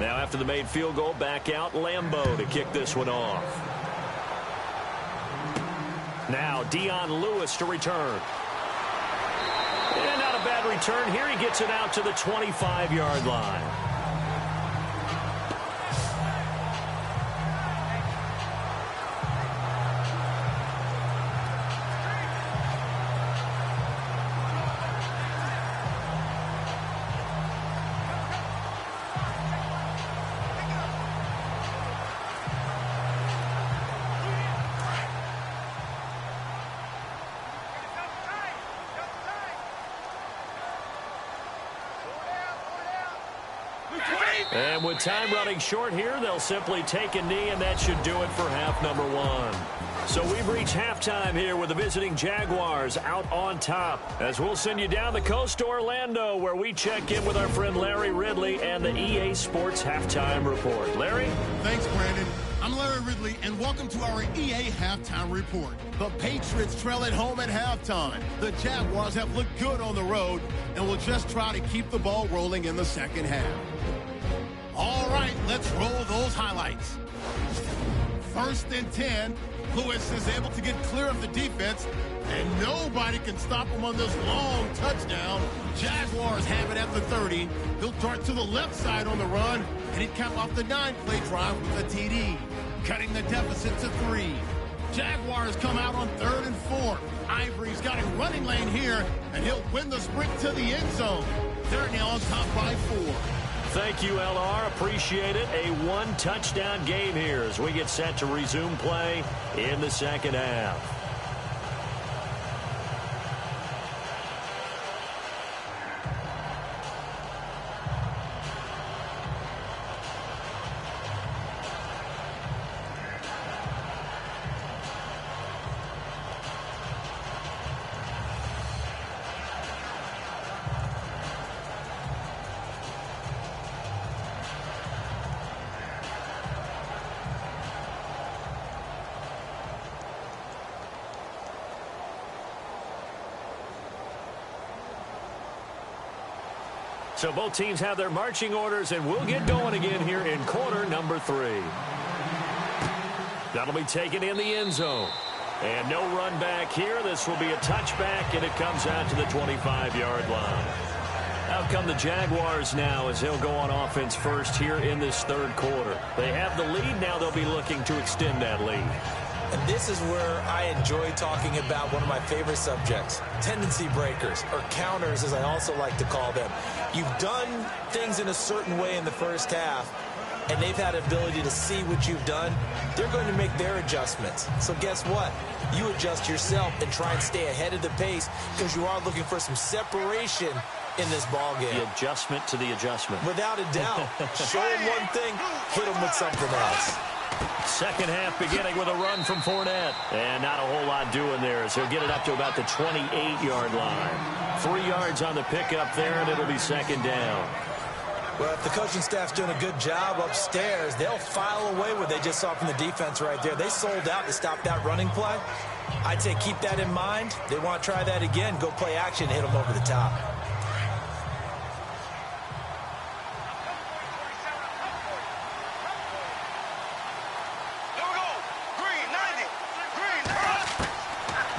Now after the made field goal, back out Lambeau to kick this one off. Now Dion Lewis to return. And not a bad return here. He gets it out to the 25-yard line. And with time running short here, they'll simply take a knee, and that should do it for half number 1. So we've reached halftime here with the visiting Jaguars out on top. As we'll send you down the coast to Orlando, where we check in with our friend Larry Ridley and the EA Sports Halftime Report. Larry? Thanks, Brandon. I'm Larry Ridley, and welcome to our EA Halftime Report. The Patriots trail at home at halftime. The Jaguars have looked good on the road and will just try to keep the ball rolling in the second half. All right, let's roll those highlights. 1st and 10. Lewis is able to get clear of the defense, and nobody can stop him on this long touchdown. Jaguars have it at the 30. He'll dart to the left side on the run, and he'd cap off the 9-play drive with a TD, cutting the deficit to 3. Jaguars come out on 3rd and 4. Ivory's got a running lane here, and he'll win the sprint to the end zone. They're now on top by 4. Thank you, LR. Appreciate it. A 1-touchdown game here as we get set to resume play in the second half. So both teams have their marching orders, and we'll get going again here in quarter number 3. That'll be taken in the end zone. And no run back here. This will be a touchback, and it comes out to the 25-yard line. Out come the Jaguars now as they'll go on offense first here in this third quarter. They have the lead. Now they'll be looking to extend that lead. And this is where I enjoy talking about one of my favorite subjects, tendency breakers, or counters as I also like to call them. You've done things in a certain way in the first half, and they've had ability to see what you've done. They're going to make their adjustments. So guess what? You adjust yourself and try and stay ahead of the pace because you are looking for some separation in this ball game. The adjustment to the adjustment. Without a doubt. Show them one thing, hit them with something else. Second half beginning with a run from Fournette. And not a whole lot doing there as he'll get it up to about the 28-yard line. 3 yards on the pickup there, and it'll be second down. Well, if the coaching staff's doing a good job upstairs, they'll file away what they just saw from the defense right there. They sold out to stop that running play. I'd say keep that in mind. They want to try that again. Go play action, hit them over the top.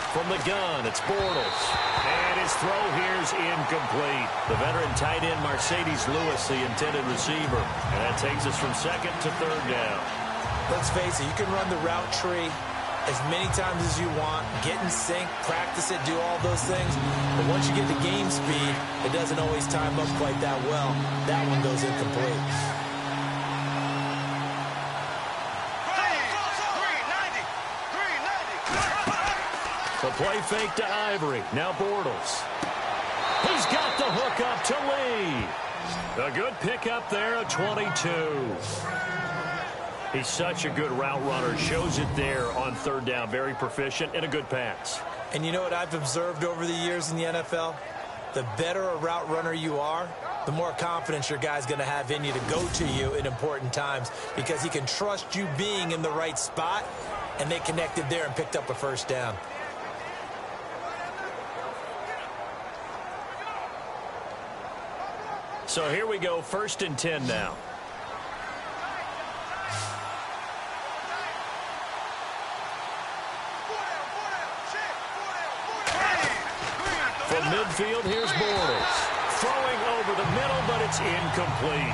From the gun, it's Bortles. And his throw here's incomplete. The veteran tight end, Mercedes Lewis, the intended receiver. And that takes us from second to third down. Let's face it, you can run the route tree as many times as you want, get in sync, practice it, do all those things. But once you get to game speed, it doesn't always time up quite that well. That one goes incomplete. The play fake to Ivory. Now Bortles. He's got the hook up to Lee. A good pickup there at 22. He's such a good route runner. Shows it there on third down. Very proficient and a good pass. And you know what I've observed over the years in the NFL? The better a route runner you are, the more confidence your guy's going to have in you to go to you in important times because he can trust you being in the right spot, and they connected there and picked up a first down. So here we go, 1st and 10 now. From midfield, here's Bortles. Throwing over the middle, but it's incomplete.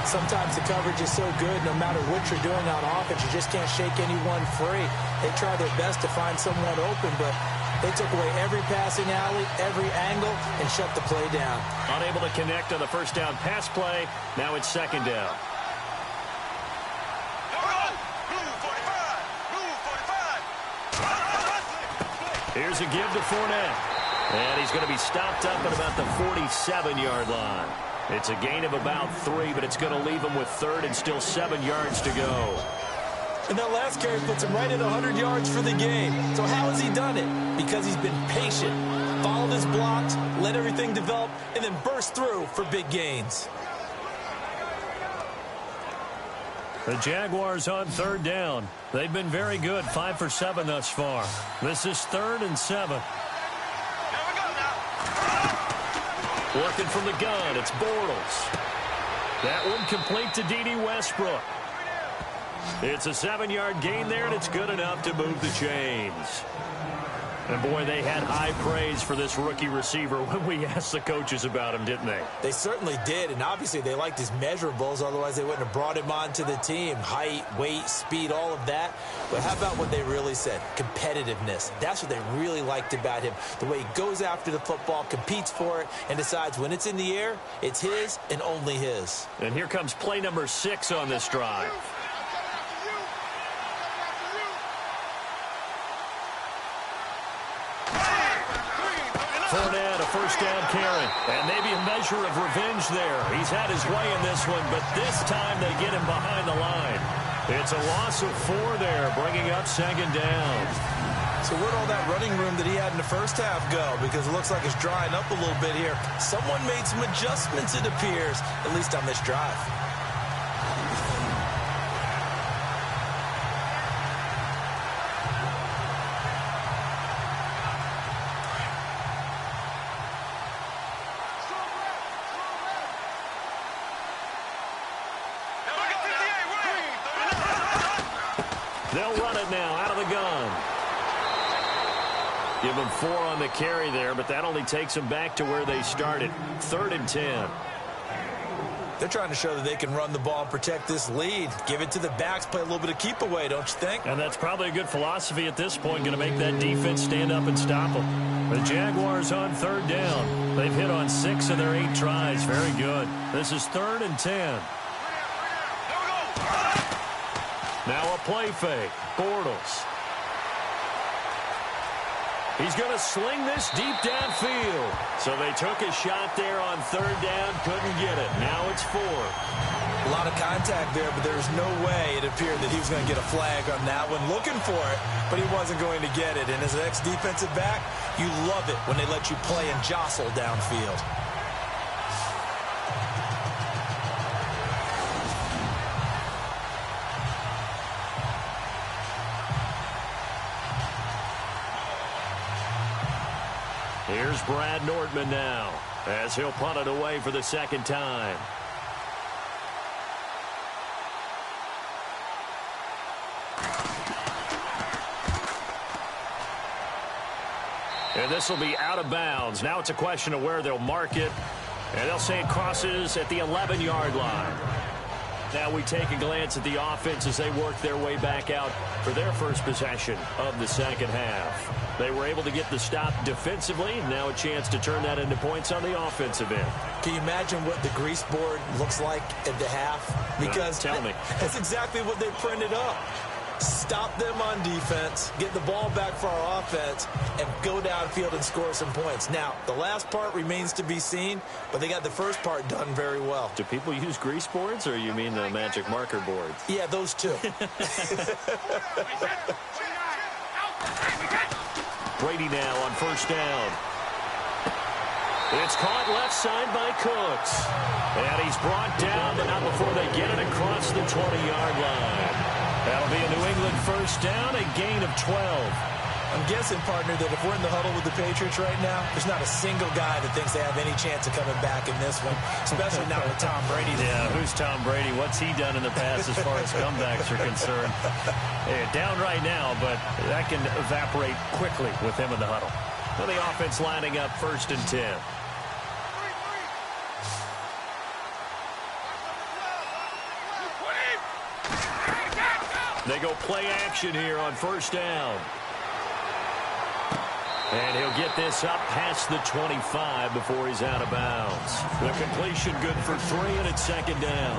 Sometimes the coverage is so good, no matter what you're doing on offense, you just can't shake anyone free. They try their best to find someone open, but they took away every passing alley, every angle, and shut the play down. Unable to connect on the first down pass play. Now it's second down. Here's a give to Fournette. And he's going to be stopped up at about the 47-yard line. It's a gain of about 3, but it's going to leave him with third and still 7 yards to go. And that last carry puts him right at 100 yards for the game. So how has he done it? Because he's been patient, followed his blocks, let everything develop, and then burst through for big gains. The Jaguars on third down. They've been very good, 5 for 7 thus far. This is 3rd and 7. Working from the gun, it's Bortles. That one complete to D.D. Westbrook. It's a 7-yard gain there, and it's good enough to move the chains. And, boy, they had high praise for this rookie receiver when we asked the coaches about him, didn't they? They certainly did, and obviously they liked his measurables, otherwise they wouldn't have brought him onto the team. Height, weight, speed, all of that. But how about what they really said? Competitiveness. That's what they really liked about him. The way he goes after the football, competes for it, and decides when it's in the air, it's his and only his. And here comes play number 6 on this drive. Fournette, a first down carry. And maybe a measure of revenge there. He's had his way in this one, but this time they get him behind the line. It's a loss of 4 there, bringing up second down. So where'd all that running room that he had in the first half go? Because it looks like it's drying up a little bit here. Someone made some adjustments, it appears, at least on this drive. They'll run it now out of the gun. Give them 4 on the carry there, but that only takes them back to where they started. 3rd and 10. They're trying to show that they can run the ball and protect this lead. Give it to the backs, play a little bit of keep away, don't you think? And that's probably a good philosophy at this point, going to make that defense stand up and stop them. The Jaguars on 3rd down. They've hit on 6 of their 8 tries. Very good. This is 3rd and 10. Now a play fake. Bortles. He's going to sling this deep downfield. So they took a shot there on 3rd down, couldn't get it. Now it's 4. A lot of contact there, but there's no way it appeared that he was going to get a flag on that one. Looking for it, but he wasn't going to get it. And as an ex-defensive back, you love it when they let you play and jostle downfield. Here's Brad Nordman now as he'll punt it away for the 2nd time. And this will be out of bounds. Now it's a question of where they'll mark it. And they'll say it crosses at the 11-yard line. Now we take a glance at the offense as they work their way back out for their first possession of the 2nd half. They were able to get the stop defensively. Now a chance to turn that into points on the offensive end. Can you imagine what the grease board looks like at the half? Because tell me. That's exactly what they printed up. Stop them on defense, get the ball back for our offense, and go downfield and score some points. Now, the last part remains to be seen, but they got the first part done very well. Do people use grease boards, or you mean the magic marker boards? Yeah, those two. Brady now on 1st down. It's caught left side by Cooks. And he's brought down, but not before they get it across the 20-yard line. That'll be a New England 1st down, a gain of 12. I'm guessing, partner, that if we're in the huddle with the Patriots right now, there's not a single guy that thinks they have any chance of coming back in this one, especially not with Tom Brady. Yeah, who's Tom Brady? What's he done in the past as far as comebacks are concerned? Yeah, down right now, but that can evaporate quickly with him in the huddle. Well, the offense lining up 1st and 10. They go play action here on 1st down. And he'll get this up past the 25 before he's out of bounds. The completion good for 3, and it's 2nd down.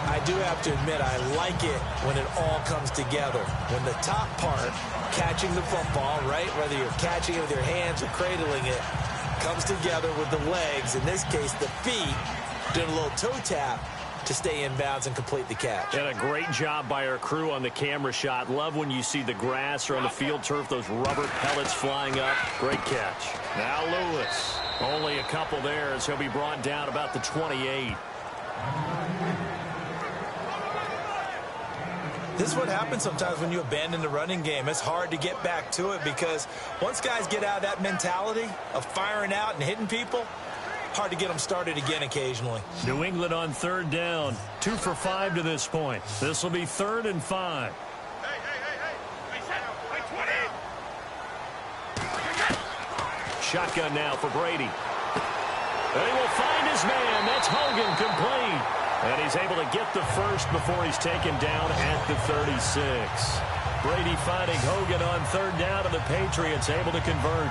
I do have to admit, I like it when it all comes together. When the top part, catching the football, right, whether you're catching it with your hands or cradling it, comes together with the legs, in this case the feet, doing a little toe tap to stay in bounds and complete the catch. And a great job by our crew on the camera shot. Love when you see the grass or on the field turf, those rubber pellets flying up. Great catch. Now Lewis. Only a couple there as he'll be brought down about the 28. This is what happens sometimes when you abandon the running game. It's hard to get back to it because once guys get out of that mentality of firing out and hitting people, hard to get them started again occasionally. New England on 3rd down. 2 for 5 to this point. This will be 3rd and 5. Shotgun now for Brady. And he will find his man. That's Hogan, complete. And he's able to get the first before he's taken down at the 36. Brady finding Hogan on 3rd down, and the Patriots able to convert.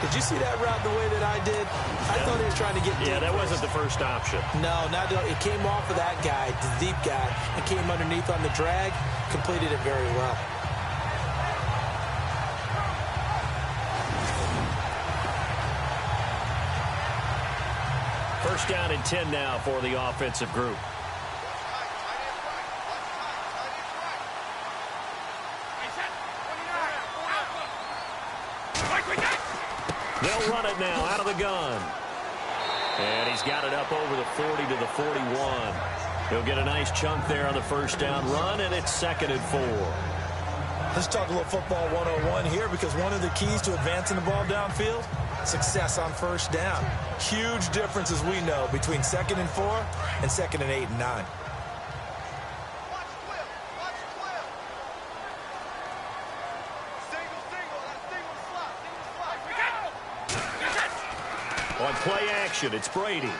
Did you see that route the way that I did? I thought he was trying to get deep. Yeah, that wasn't the first option. No, not it came off of that guy, the deep guy, and came underneath on the drag, completed it very well. First down and 10 now for the offensive group. They'll run it now out of the gun. And he's got it up over the 40 to the 41. He'll get a nice chunk there on the first down run, and it's 2nd and 4. Let's talk a little football 101 here, because one of the keys to advancing the ball downfield, success on first down. Huge difference, as we know, between 2nd and 4 and 2nd and 8 and 9. play action. It's Brady.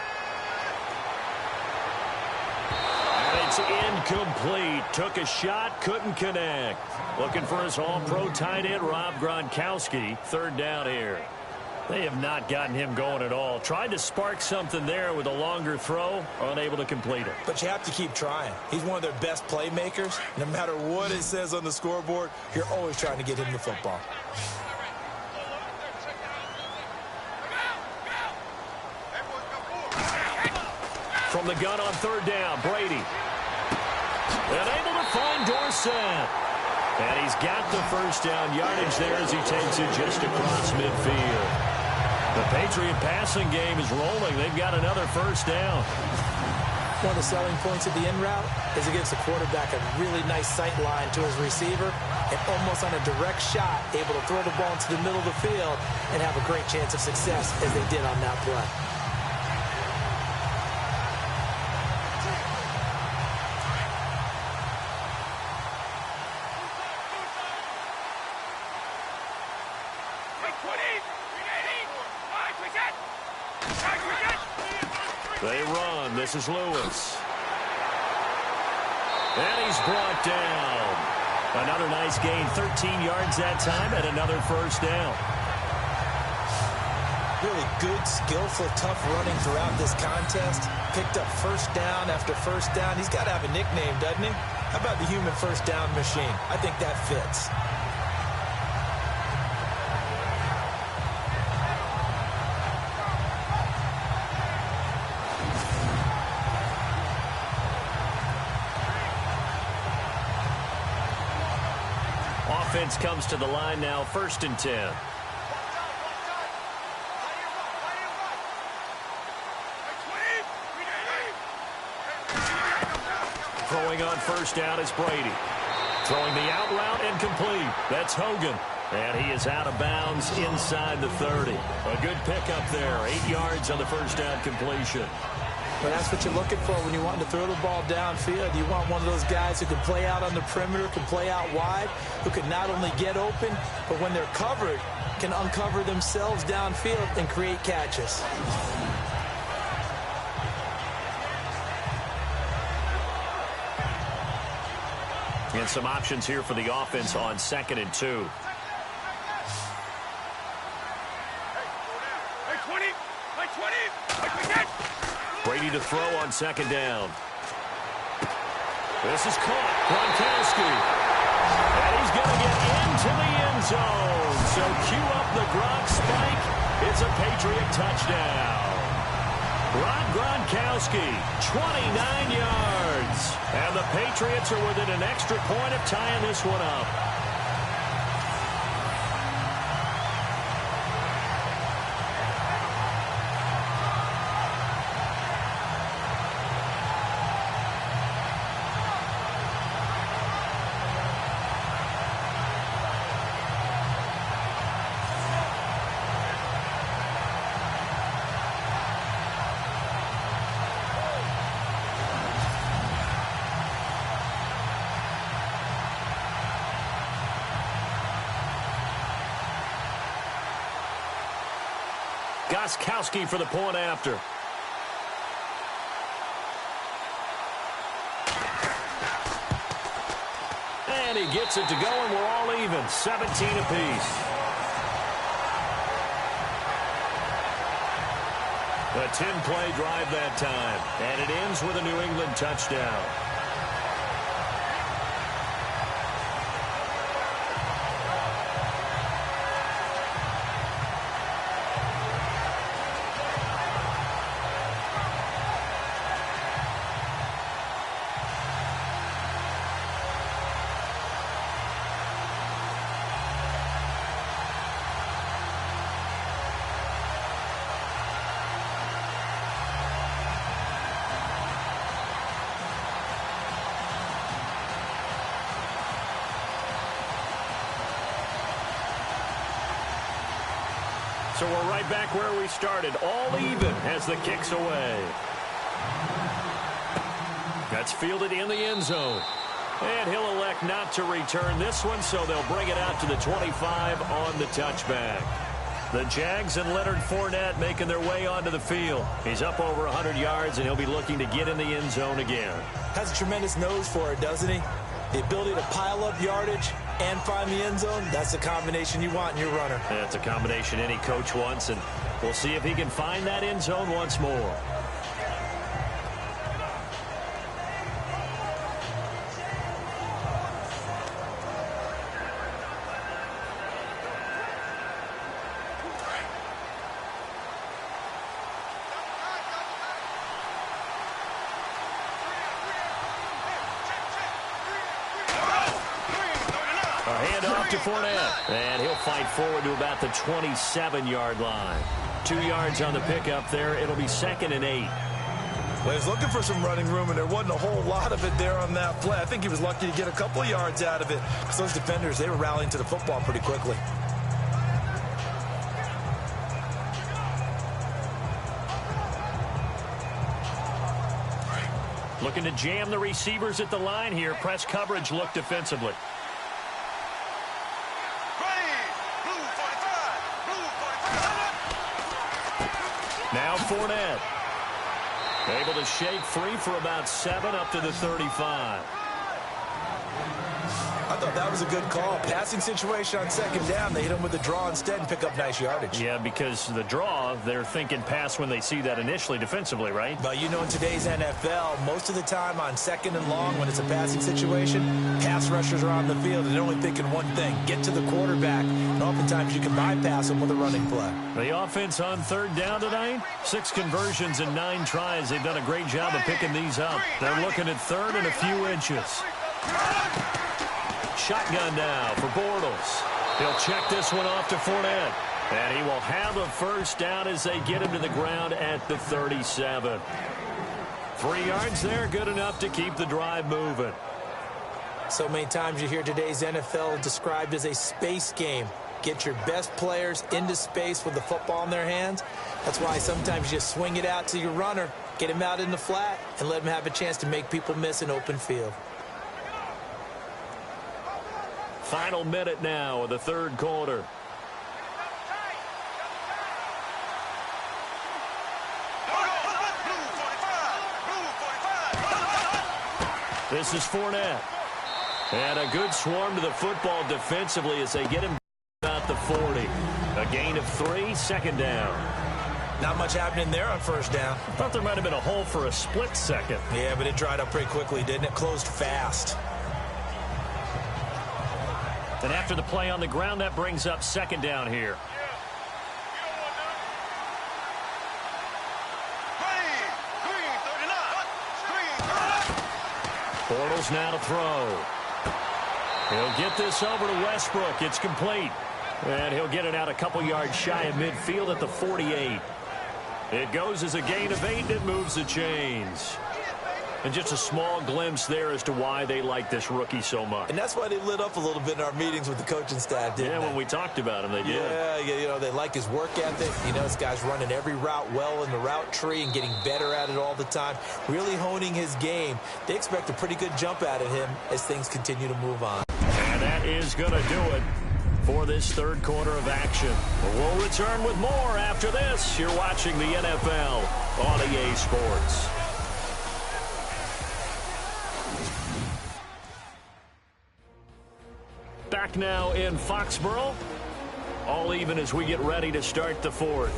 And it's incomplete. Took a shot, couldn't connect. Looking for his all-pro tight end, Rob Gronkowski. Third down here. They have not gotten him going at all. Tried to spark something there with a longer throw, unable to complete it. But you have to keep trying. He's one of their best playmakers. No matter what it says on the scoreboard, you're always trying to get him the football. From the gun on third down, Brady. And able to find Dorsett. And he's got the first down yardage there as he takes it just across midfield. The Patriot passing game is rolling. They've got another first down. One of the selling points of the in route is it gives the quarterback a really nice sight line to his receiver and almost on a direct shot able to throw the ball into the middle of the field and have a great chance of success as they did on that play. They run. This is Lewis. And he's brought down. Another nice gain, 13 yards that time, and another first down. Really good, skillful, tough running throughout this contest. Picked up first down after first down. He's got to have a nickname, doesn't he? How about the human first down machine? I think that fits. Offense comes to the line now, 1st and 10. Throwing on first down is Brady. Throwing the out route and complete. That's Hogan. And he is out of bounds inside the 30. A good pickup there. 8 yards on the first down completion. Well, that's what you're looking for when you want to throw the ball downfield. You want one of those guys who can play out on the perimeter, can play out wide, who can not only get open, but when they're covered, can uncover themselves downfield and create catches. And some options here for the offense on 2nd and 2. Brady to throw on 2nd down. This is caught. Gronkowski. And he's going to get into the end zone. So cue up the Gronk spike. It's a Patriot touchdown. Rob Gronkowski, 29 yards. And the Patriots are within an extra point of tying this one up. Gronkowski for the point after. And he gets it to go, and we're all even. 17 apiece. A 10-play drive that time. And it ends with a New England touchdown. So we're right back where we started, all even as the kick's away. That's fielded in the end zone. And he'll elect not to return this one, so they'll bring it out to the 25 on the touchback. The Jags and Leonard Fournette making their way onto the field. He's up over 100 yards, and he'll be looking to get in the end zone again. Has a tremendous nose for it, doesn't he? The ability to pile up yardage and find the end zone, that's the combination you want in your runner. That's a combination any coach wants, and we'll see if he can find that end zone once more. To Fournette, and he'll fight forward to about the 27-yard line. 2 yards on the pickup there. It'll be 2nd and 8. Well, he was looking for some running room, and there wasn't a whole lot of it there on that play. I think he was lucky to get a couple of yards out of it because those defenders, they were rallying to the football pretty quickly. Looking to jam the receivers at the line here. Press coverage look defensively. Now Fournette. Able to shake free for about 7 up to the 35. I thought that was a good call. Passing situation on 2nd down. They hit him with the draw instead and pick up nice yardage. Yeah, because the draw, they're thinking pass when they see that initially defensively, right? But you know, in today's NFL, most of the time on 2nd and long, when it's a passing situation, pass rushers are on the field and they're only thinking one thing, get to the quarterback. And oftentimes you can bypass them with a running play. The offense on 3rd down tonight, 6 conversions and 9 tries. They've done a great job of picking these up. They're looking at 3rd and a few inches. Shotgun now for Bortles. He'll check this one off to Fournette. And he will have a first down as they get him to the ground at the 37. 3 yards there, good enough to keep the drive moving. So many times you hear today's NFL described as a space game. Get your best players into space with the football in their hands. That's why sometimes you just swing it out to your runner, get him out in the flat, and let him have a chance to make people miss an open field. Final minute now of the 3rd quarter. This is Fournette. And a good swarm to the football defensively as they get him about the 40. A gain of 3, 2nd down. Not much happening there on 1st down. I thought there might have been a hole for a split second. Yeah, but it dried up pretty quickly, didn't it? Closed fast. And after the play on the ground, that brings up 2nd down here. Bortles now to throw. He'll get this over to Westbrook. It's complete. And he'll get it out a couple yards shy of midfield at the 48. It goes as a gain of 8, and it moves the chains. And just a small glimpse there as to why they like this rookie so much. And that's why they lit up a little bit in our meetings with the coaching staff, didn't they? When we talked about him, they did. Yeah, you know, they like his work ethic. You know, this guy's running every route well in the route tree and getting better at it all the time, really honing his game. They expect a pretty good jump out of him as things continue to move on. And that is going to do it for this 3rd quarter of action. We'll return with more after this. You're watching the NFL on EA Sports. Back now in Foxborough. All even as we get ready to start the 4th.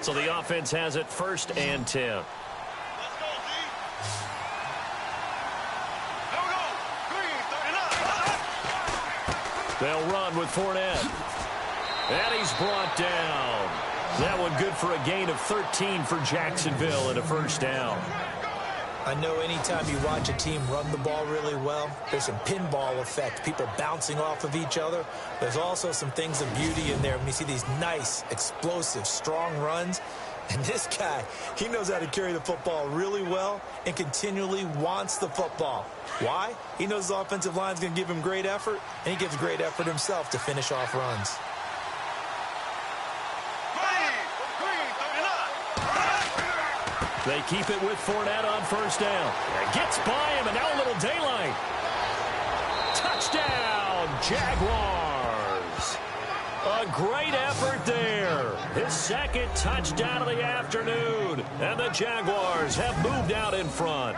So the offense has it 1st and 10. They'll run with Fournette. And he's brought down. That one good for a gain of 13 for Jacksonville and a 1st down. I know anytime you watch a team run the ball really well, there's some pinball effect, people bouncing off of each other. There's also some things of beauty in there when you see these nice, explosive, strong runs. And this guy, he knows how to carry the football really well and continually wants the football. Why? He knows the offensive line's going to give him great effort, and he gives great effort himself to finish off runs. They keep it with Fournette on first down. And gets by him, and now a little daylight. Touchdown, Jaguars. A great effort there. His second touchdown of the afternoon. And the Jaguars have moved out in front.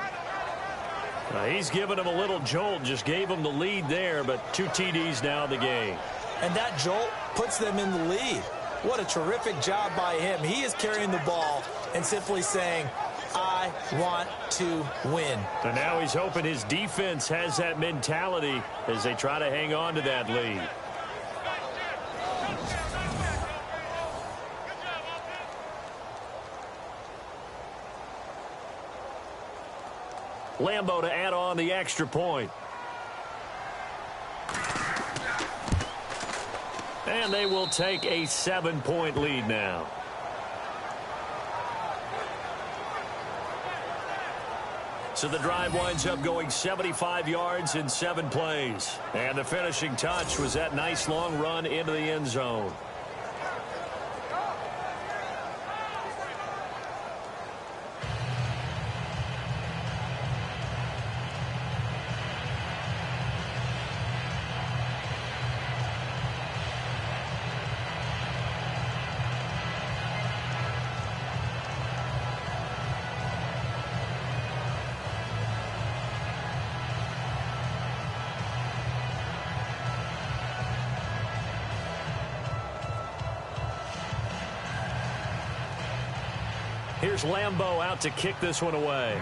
He's given him a little jolt, just gave him the lead there, but 2 TDs now in the game. And that jolt puts them in the lead. What a terrific job by him. He is carrying the ball and simply saying, I want to win. And now he's hoping his defense has that mentality as they try to hang on to that lead. Lambeau to add on the extra point. And they will take a 7-point lead now. So the drive winds up going 75 yards in 7 plays. And the finishing touch was that nice long run into the end zone. Here's Lambeau out to kick this one away.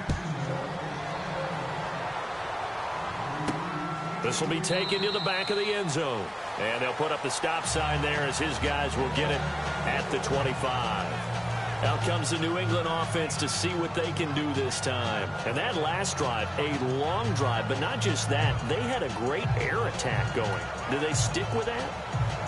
This will be taken to the back of the end zone. And they'll put up the stop sign there as his guys will get it at the 25. Out comes the New England offense to see what they can do this time. And that last drive, a long drive, but not just that. They had a great air attack going. Do they stick with that?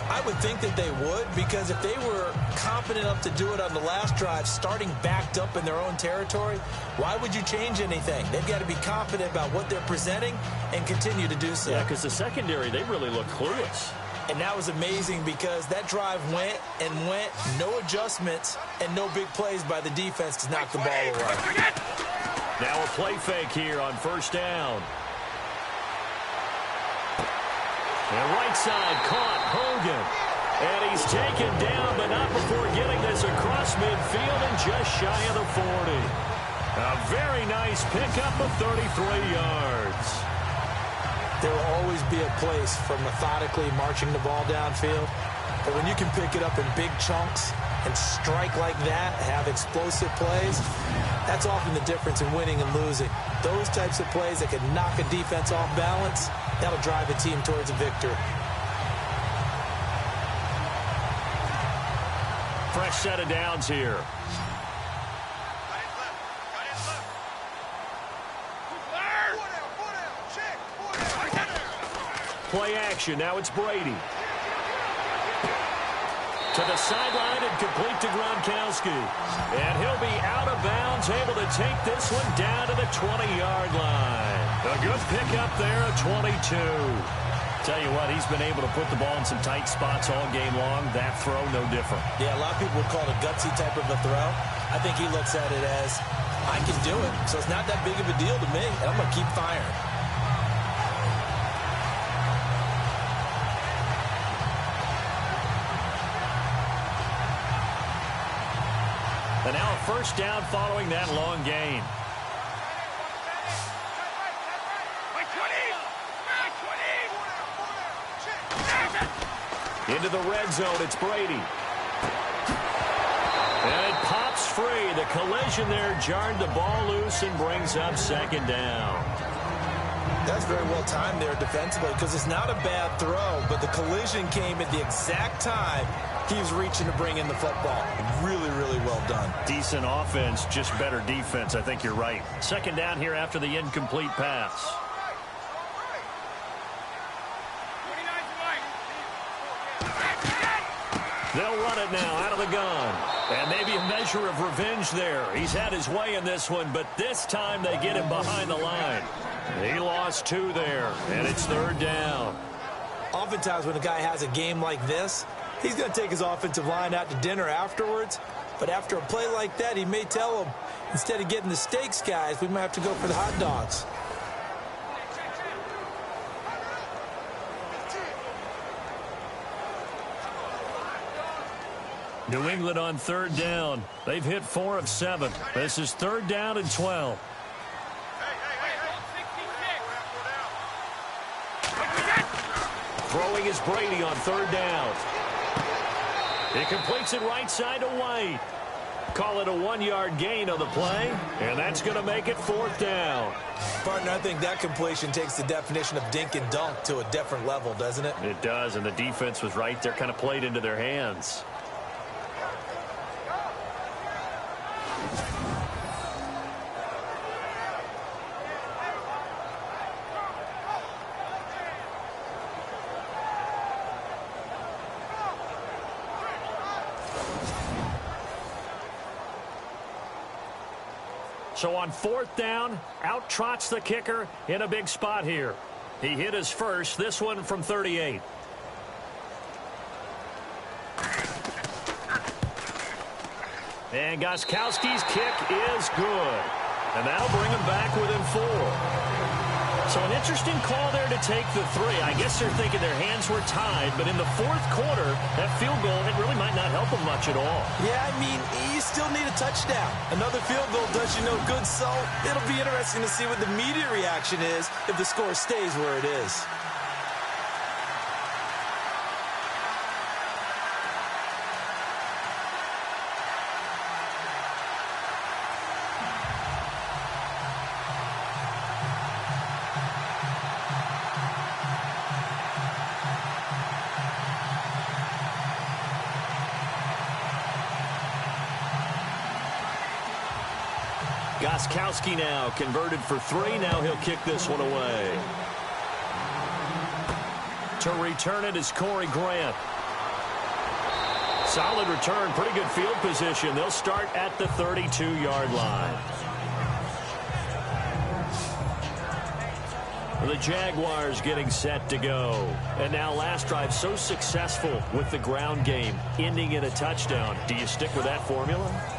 I would think that they would, because if they were confident enough to do it on the last drive, starting backed up in their own territory, why would you change anything? They've got to be confident about what they're presenting and continue to do so. Yeah, because the secondary, they really look clueless. And that was amazing because that drive went and went, no adjustments, and no big plays by the defense to knock the ball away. Now a play fake here on first down. And right side caught Hogan. And he's taken down, but not before getting this across midfield and just shy of the 40. A very nice pickup of 33 yards. There will always be a place for methodically marching the ball downfield. But when you can pick it up in big chunks and strike like that, have explosive plays, that's often the difference in winning and losing. Those types of plays that can knock a defense off balance, that'll drive a team towards a victory. Fresh set of downs here. Play action. Now it's Brady. To the sideline and complete to Gronkowski. And he'll be out of bounds, able to take this one down to the 20-yard line. A good pickup there at 22. Tell you what, he's been able to put the ball in some tight spots all game long. That throw, no different. Yeah, a lot of people would call it a gutsy type of a throw. I think he looks at it as, I can do it, so it's not that big of a deal to me, and I'm going to keep firing. And now a first down following that long gain. Into the red zone, it's Brady. And it pops free. The collision there jarred the ball loose and brings up second down. That's very well timed there defensively because it's not a bad throw, but the collision came at the exact time he was reaching to bring in the football. Really, really well done. Decent offense, just better defense. I think you're right. Second down here after the incomplete pass. They'll run it now out of the gun. And maybe a measure of revenge there. He's had his way in this one, but this time they get him behind the line. He lost 2 there, and it's third down. Oftentimes when a guy has a game like this, he's going to take his offensive line out to dinner afterwards But after a play like that, he may tell them, instead of getting the steaks, guys, we might have to go for the hot dogs. New England on third down. They've hit 4 of 7. This is third down and 12. Throwing is Brady on third down. He completes it right side to White. Call it a 1-yard gain on the play, and that's going to make it fourth down. Partner, I think that completion takes the definition of dink and dunk to a different level, doesn't it? It does, and the defense was right there, kind of played into their hands. So on fourth down, out trots the kicker in a big spot here. He hit his first, this one from 38. And Gostkowski's kick is good. And that'll bring him back within 4. So an interesting call there to take the 3. I guess they're thinking their hands were tied, but in the fourth quarter, that field goal, it really might not help them much at all. Yeah, I mean, you still need a touchdown. Another field goal does you no good, so it'll be interesting to see what the media reaction is if the score stays where it is. Gostkowski now converted for 3. Now he'll kick this one away. To return it is Corey Grant. Solid return, pretty good field position. They'll start at the 32-yard line. The Jaguars getting set to go. And now last drive so successful with the ground game, ending in a touchdown. Do you stick with that formula?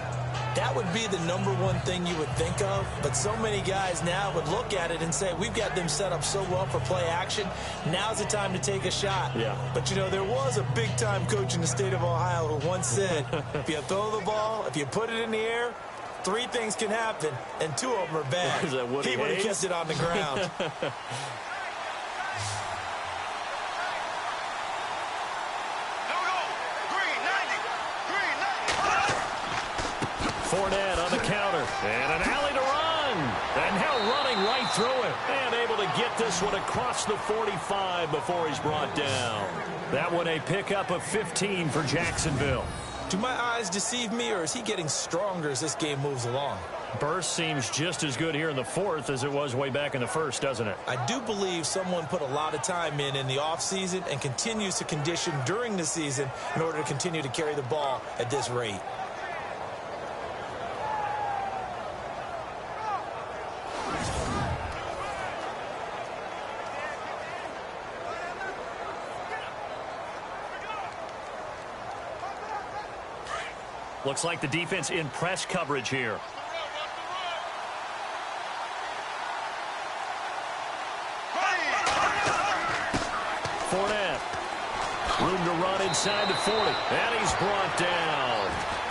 That would be the number one thing you would think of, but so many guys now would look at it and say, we've got them set up so well for play action. Now's the time to take a shot. Yeah. But, you know, there was a big-time coach in the state of Ohio who once said, if you throw the ball, if you put it in the air, 3 things can happen, and 2 of them are bad. Is that Woody He would have Hayes? kept it on the ground. Fournette on the counter, and an alley to run. And now running right through it, and able to get this one across the 45 before he's brought down. That one a pickup of 15 for Jacksonville. Do my eyes deceive me, or is he getting stronger as this game moves along? Burst seems just as good here in the fourth as it was way back in the first, doesn't it? I do believe someone put a lot of time in the offseason and continues to condition during the season in order to continue to carry the ball at this rate. Looks like the defense in press coverage here. Fournette. Room to run inside the 40. And he's brought down.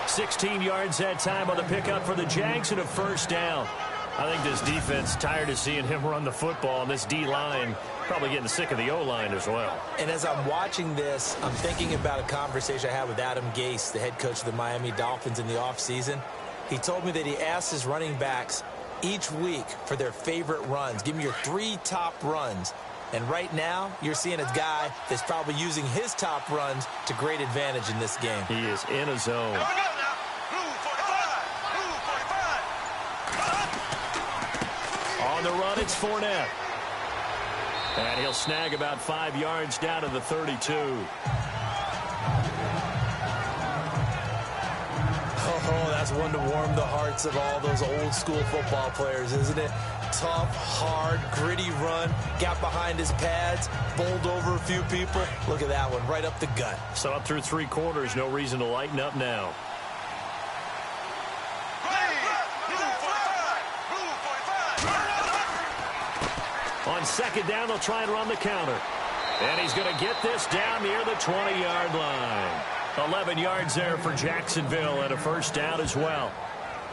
16 yards that time on the pickup for the Jags and a first down. I think this defense tired of seeing him run the football, and this D-line probably getting sick of the O-line as well. And as I'm watching this, I'm thinking about a conversation I had with Adam Gase, the head coach of the Miami Dolphins in the offseason. He told me that he asked his running backs each week for their favorite runs. Give me your 3 top runs. And right now, you're seeing a guy that's probably using his top runs to great advantage in this game. He is in a zone. On the run, it's Fournette. And he'll snag about 5 yards down to the 32. Oh, that's one to warm the hearts of all those old school football players, isn't it? Tough, hard, gritty run. Got behind his pads, bowled over a few people. Look at that one, right up the gut. So up through 3 quarters, no reason to lighten up now. On second down, they'll try and run the counter. And he's going to get this down near the 20-yard line. 11 yards there for Jacksonville and a first down as well.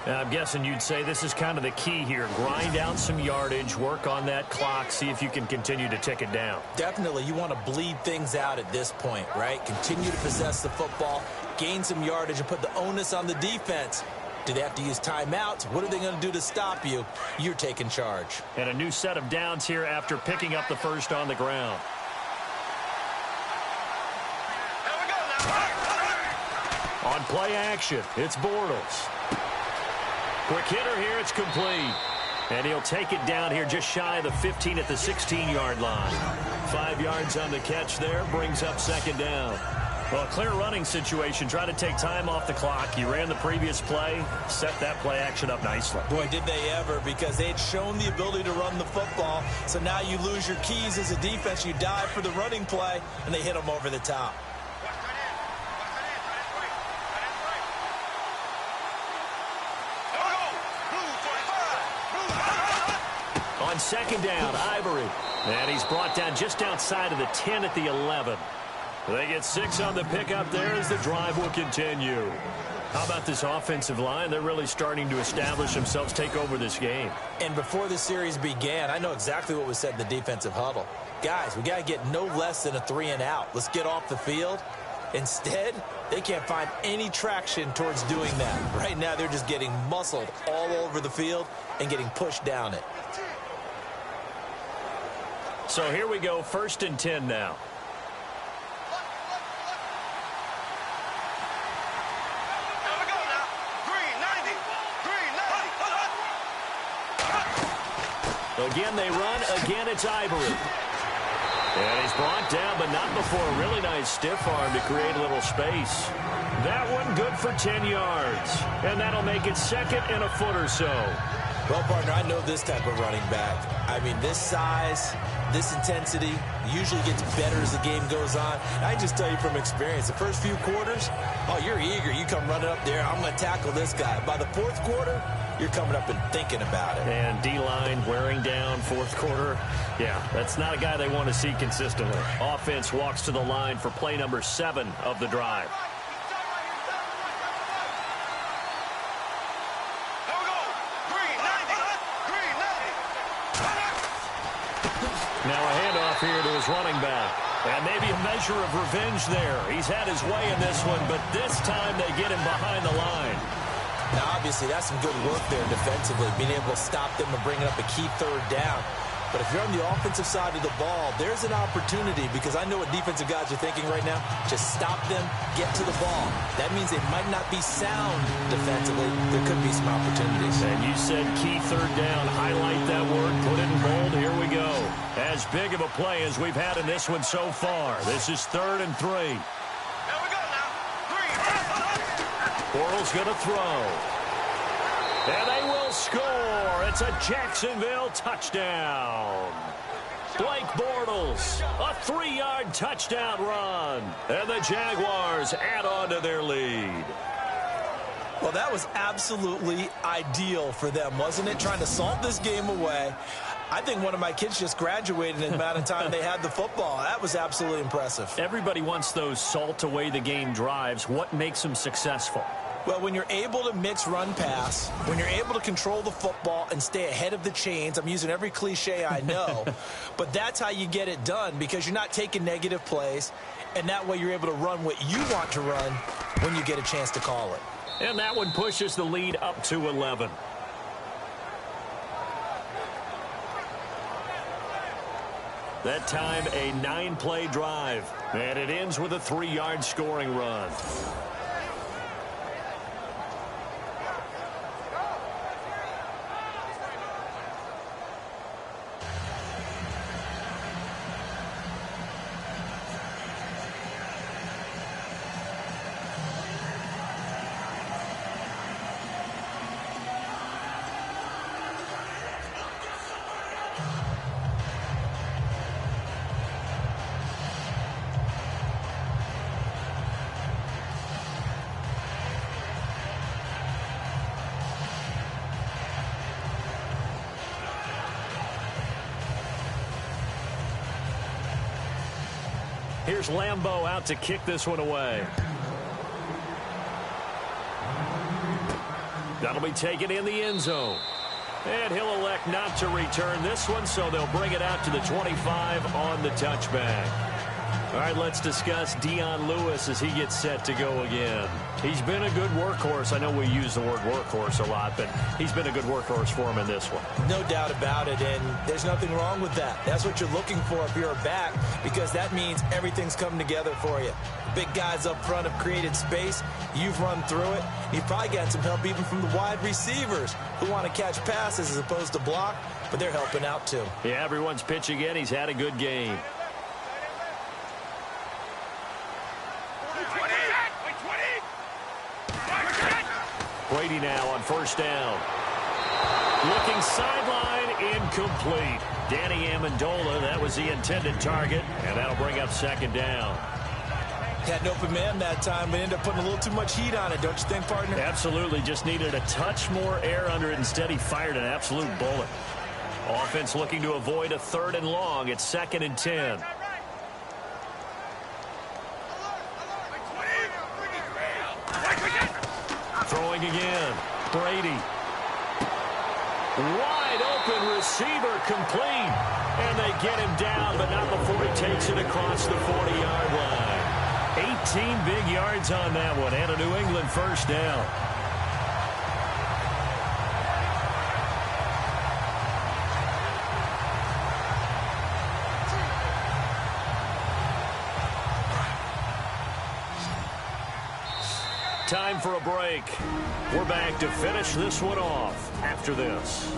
Now, I'm guessing you'd say this is kind of the key here. Grind out some yardage, work on that clock, see if you can continue to tick it down. Definitely, you want to bleed things out at this point, right? Continue to possess the football, gain some yardage, and put the onus on the defense. Do they have to use timeouts? What are they going to do to stop you? You're taking charge. And a new set of downs here after picking up the first on the ground. On play action, it's Bortles. Quick hitter here, it's complete. And he'll take it down here just shy of the 15 at the 16-yard line. 5 yards on the catch there, brings up second down. Well, a clear running situation. Try to take time off the clock. You ran the previous play, set that play action up nicely. Boy, did they ever, because they had shown the ability to run the football. So now you lose your keys as a defense. You dive for the running play, and they hit them over the top. On second down, Ivory. And he's brought down just outside of the 10 at the 11. They get 6 on the pickup there as the drive will continue. How about this offensive line? They're really starting to establish themselves, take over this game. And before the series began, I know exactly what was said in the defensive huddle. Guys, we got to get no less than a 3-and-out. Let's get off the field. Instead, they can't find any traction towards doing that. Right now, they're just getting muscled all over the field and getting pushed down it. So here we go, 1st and 10 now. Again, they run. Again, it's Ivory. And he's brought down, but not before a really nice stiff arm to create a little space. That one good for 10 yards. And that'll make it 2nd and a foot or so. Well, partner, I know this type of running back. I mean, this size, this intensity usually gets better as the game goes on. I just tell you from experience, the first few quarters, oh, you're eager. You come running up there, I'm going to tackle this guy. By the 4th quarter, you're coming up and thinking about it. And D-line wearing down 4th quarter. Yeah, that's not a guy they want to see consistently. Offense walks to the line for play number 7 of the drive. Now a handoff here to his running back. And maybe a measure of revenge there. He's had his way in this one, but this time they get him behind the line. Now, obviously, that's some good work there defensively, being able to stop them and bringing up a key 3rd down. But if you're on the offensive side of the ball, there's an opportunity, because I know what defensive guys are thinking right now. Just stop them, get to the ball. That means they might not be sound defensively. There could be some opportunities. And you said key 3rd down. Highlight that word, put it in bold. Here we go. As big of a play as we've had in this one so far. This is 3rd and 3. Bortles going to throw. And they will score. It's a Jacksonville touchdown. Blake Bortles, a 3-yard touchdown run. And the Jaguars add on to their lead. Well, that was absolutely ideal for them, wasn't it? Trying to salt this game away. I think one of my kids just graduated in the amount of time they had the football. That was absolutely impressive. Everybody wants those salt-away-the-game drives. What makes them successful? Well, when you're able to mix run-pass, when you're able to control the football and stay ahead of the chains, I'm using every cliche I know, but that's how you get it done, because you're not taking negative plays, and that way you're able to run what you want to run when you get a chance to call it. And that one pushes the lead up to 11. That time, a 9-play drive. And it ends with a 3-yard scoring run. Here's Lambeau out to kick this one away. That'll be taken in the end zone. And he'll elect not to return this one, so they'll bring it out to the 25 on the touchback. All right, let's discuss Dion Lewis as he gets set to go again. He's been a good workhorse. I know we use the word workhorse a lot, but he's been a good workhorse for him in this one. No doubt about it, and there's nothing wrong with that. That's what you're looking for if you're a back, because that means everything's coming together for you. Big guys up front have created space. You've run through it. You've probably got some help even from the wide receivers who want to catch passes as opposed to block, but they're helping out too. Yeah, everyone's pitching in. He's had a good game. Brady now on first down. Looking sideline, incomplete. Danny Amendola, that was the intended target, and that'll bring up second down. Had an open man that time, but ended up putting a little too much heat on it, don't you think, partner? Absolutely. Just needed a touch more air under it. Instead, he fired an absolute bullet. Offense looking to avoid a 3rd and long. It's 2nd and 10. Throwing again. Brady. Wide open receiver, complete. And they get him down, but not before he takes it across the 40-yard line. 18 big yards on that one, and a New England first down. Time for a break. We're back to finish this one off after this.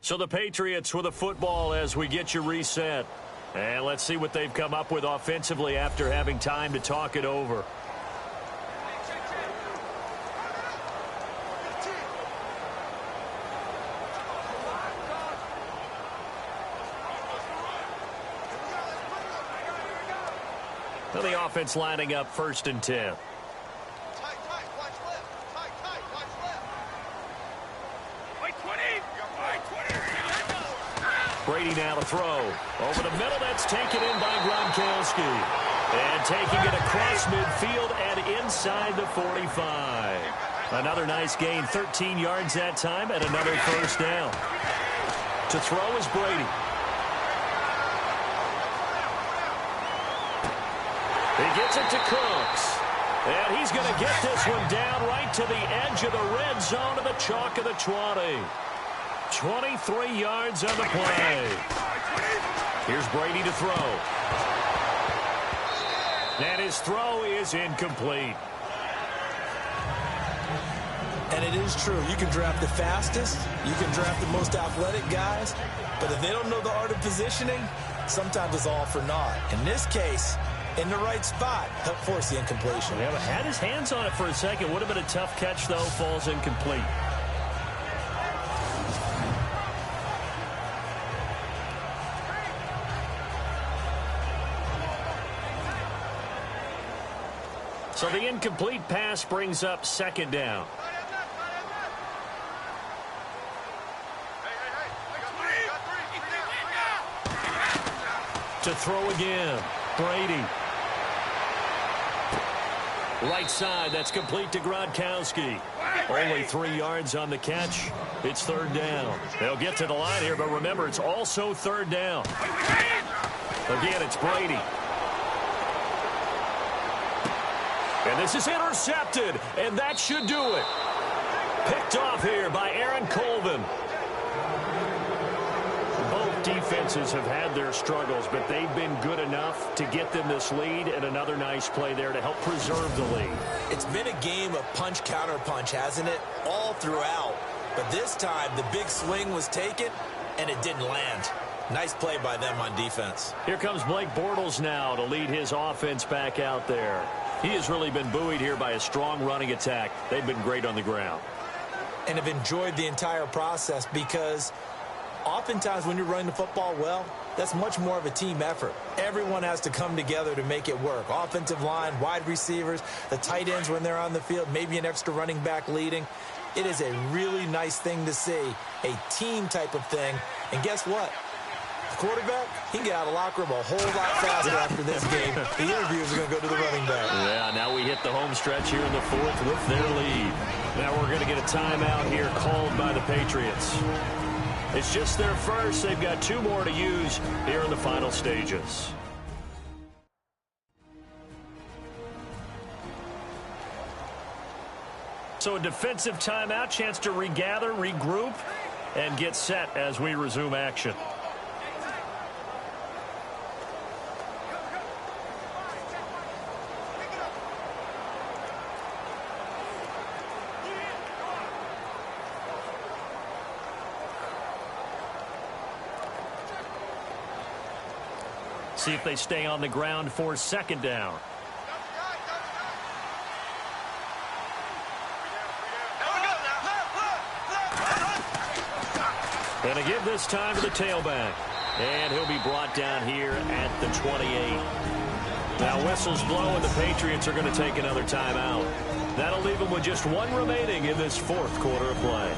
So the Patriots with a football as we get you reset. And let's see what they've come up with offensively after having time to talk it over. Well, the offense lining up 1st and 10. Brady now to throw. Over the middle, that's taken in by Gronkowski. And taking it across midfield and inside the 45. Another nice gain, 13 yards that time, and another first down. To throw is Brady. He gets it to Cooks. And he's going to get this one down right to the edge of the red zone of the chalk of the 20. 23 yards on the play. Here's Brady to throw. And his throw is incomplete. And it is true. You can draft the fastest. You can draft the most athletic guys. But if they don't know the art of positioning, sometimes it's all for naught. In this case, in the right spot, help force the incompletion. Yeah, but had his hands on it for a second. Would have been a tough catch, though. Falls incomplete. So the incomplete pass brings up 2nd down. To throw again, Brady. Right side, that's complete to Gronkowski. Only 3 yards on the catch. It's 3rd down. They'll get to the line here, but remember, it's also 3rd down. Again, it's Brady. And this is intercepted, and that should do it. Picked off here by Aaron Colvin. Both defenses have had their struggles, but they've been good enough to get them this lead, and another nice play there to help preserve the lead. It's been a game of punch-counter-punch, hasn't it? All throughout. But this time, the big swing was taken, and it didn't land. Nice play by them on defense. Here comes Blake Bortles now to lead his offense back out there. He has really been buoyed here by a strong running attack. They've been great on the ground. And have enjoyed the entire process because oftentimes when you're running the football well, That's much more of a team effort. Everyone has to come together to make it work. Offensive line, wide receivers, the tight ends when they're on the field, maybe an extra running back leading. It is a really nice thing to see, a team type of thing. And guess what? The quarterback, he can get out of the locker room a whole lot faster after this game. The interviews are going to go to the running back. Yeah, now we hit the home stretch here in the fourth with their lead. Now we're going to get a timeout here called by the Patriots. It's just their first. They've got 2 more to use here in the final stages. So a defensive timeout, chance to regather, regroup, and get set as we resume action. See if they stay on the ground for second down. And a give this time to the tailback. And he'll be brought down here at the 28. Now whistles blow and the Patriots are going to take another timeout. That'll leave them with just 1 remaining in this fourth quarter of play.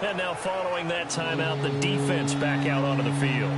And now following that timeout, the defense back out onto the field.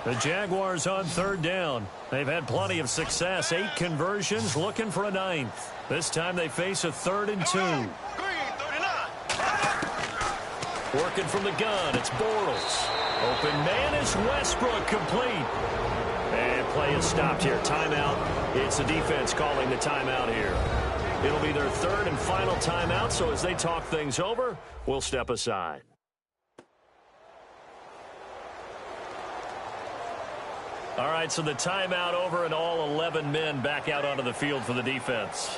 The Jaguars on third down. They've had plenty of success. 8 conversions, looking for a 9th. This time they face a 3rd and 2. Working from the gun, it's Bortles. Open man is Westbrook, complete. And play is stopped here. Timeout. It's the defense calling the timeout here. It'll be their 3rd and final timeout, so as they talk things over, we'll step aside. All right, so the timeout over and all 11 men back out onto the field for the defense.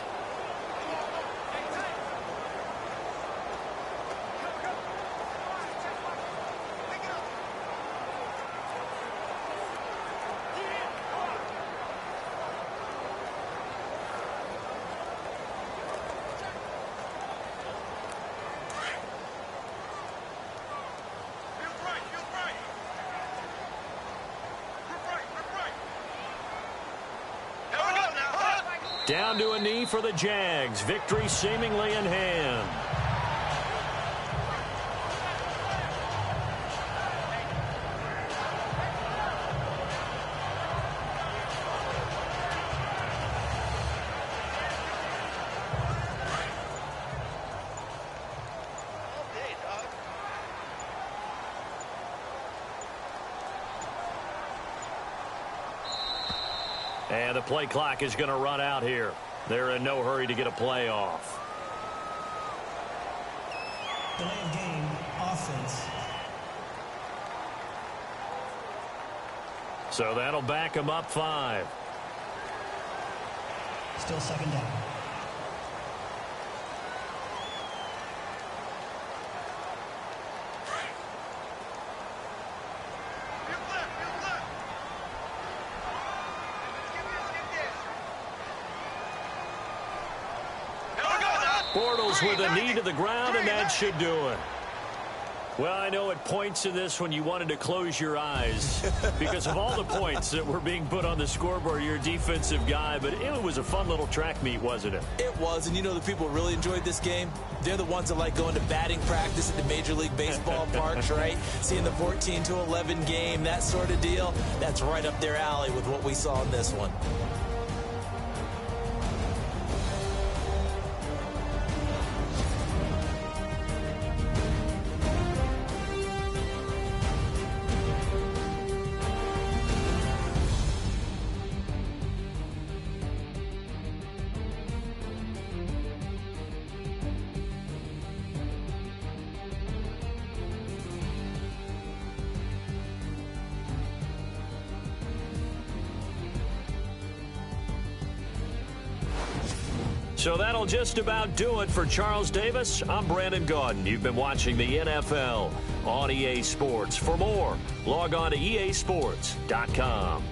Down to a knee for the Jags. Victory seemingly in hand. And the play clock is going to run out here. They're in no hurry to get a play off. Delay of game, offense. So that'll back them up 5. Still second down. Bortles with a knee to the ground, and that should do it. Well, I know it points to this when you wanted to close your eyes because of all the points that were being put on the scoreboard. You're a defensive guy, but it was a fun little track meet, wasn't it? It was, and you know the people who really enjoyed this game? They're the ones that like going to batting practice at the Major League Baseball parks, right? Seeing the 14-11 game, that sort of deal. That's right up their alley with what we saw in this one. So that'll just about do it for Charles Davis. I'm Brandon Gaudin. You've been watching the NFL on EA Sports. For more, log on to easports.com.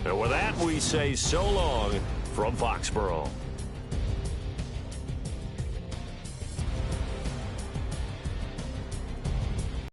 And with that, we say so long from Foxborough.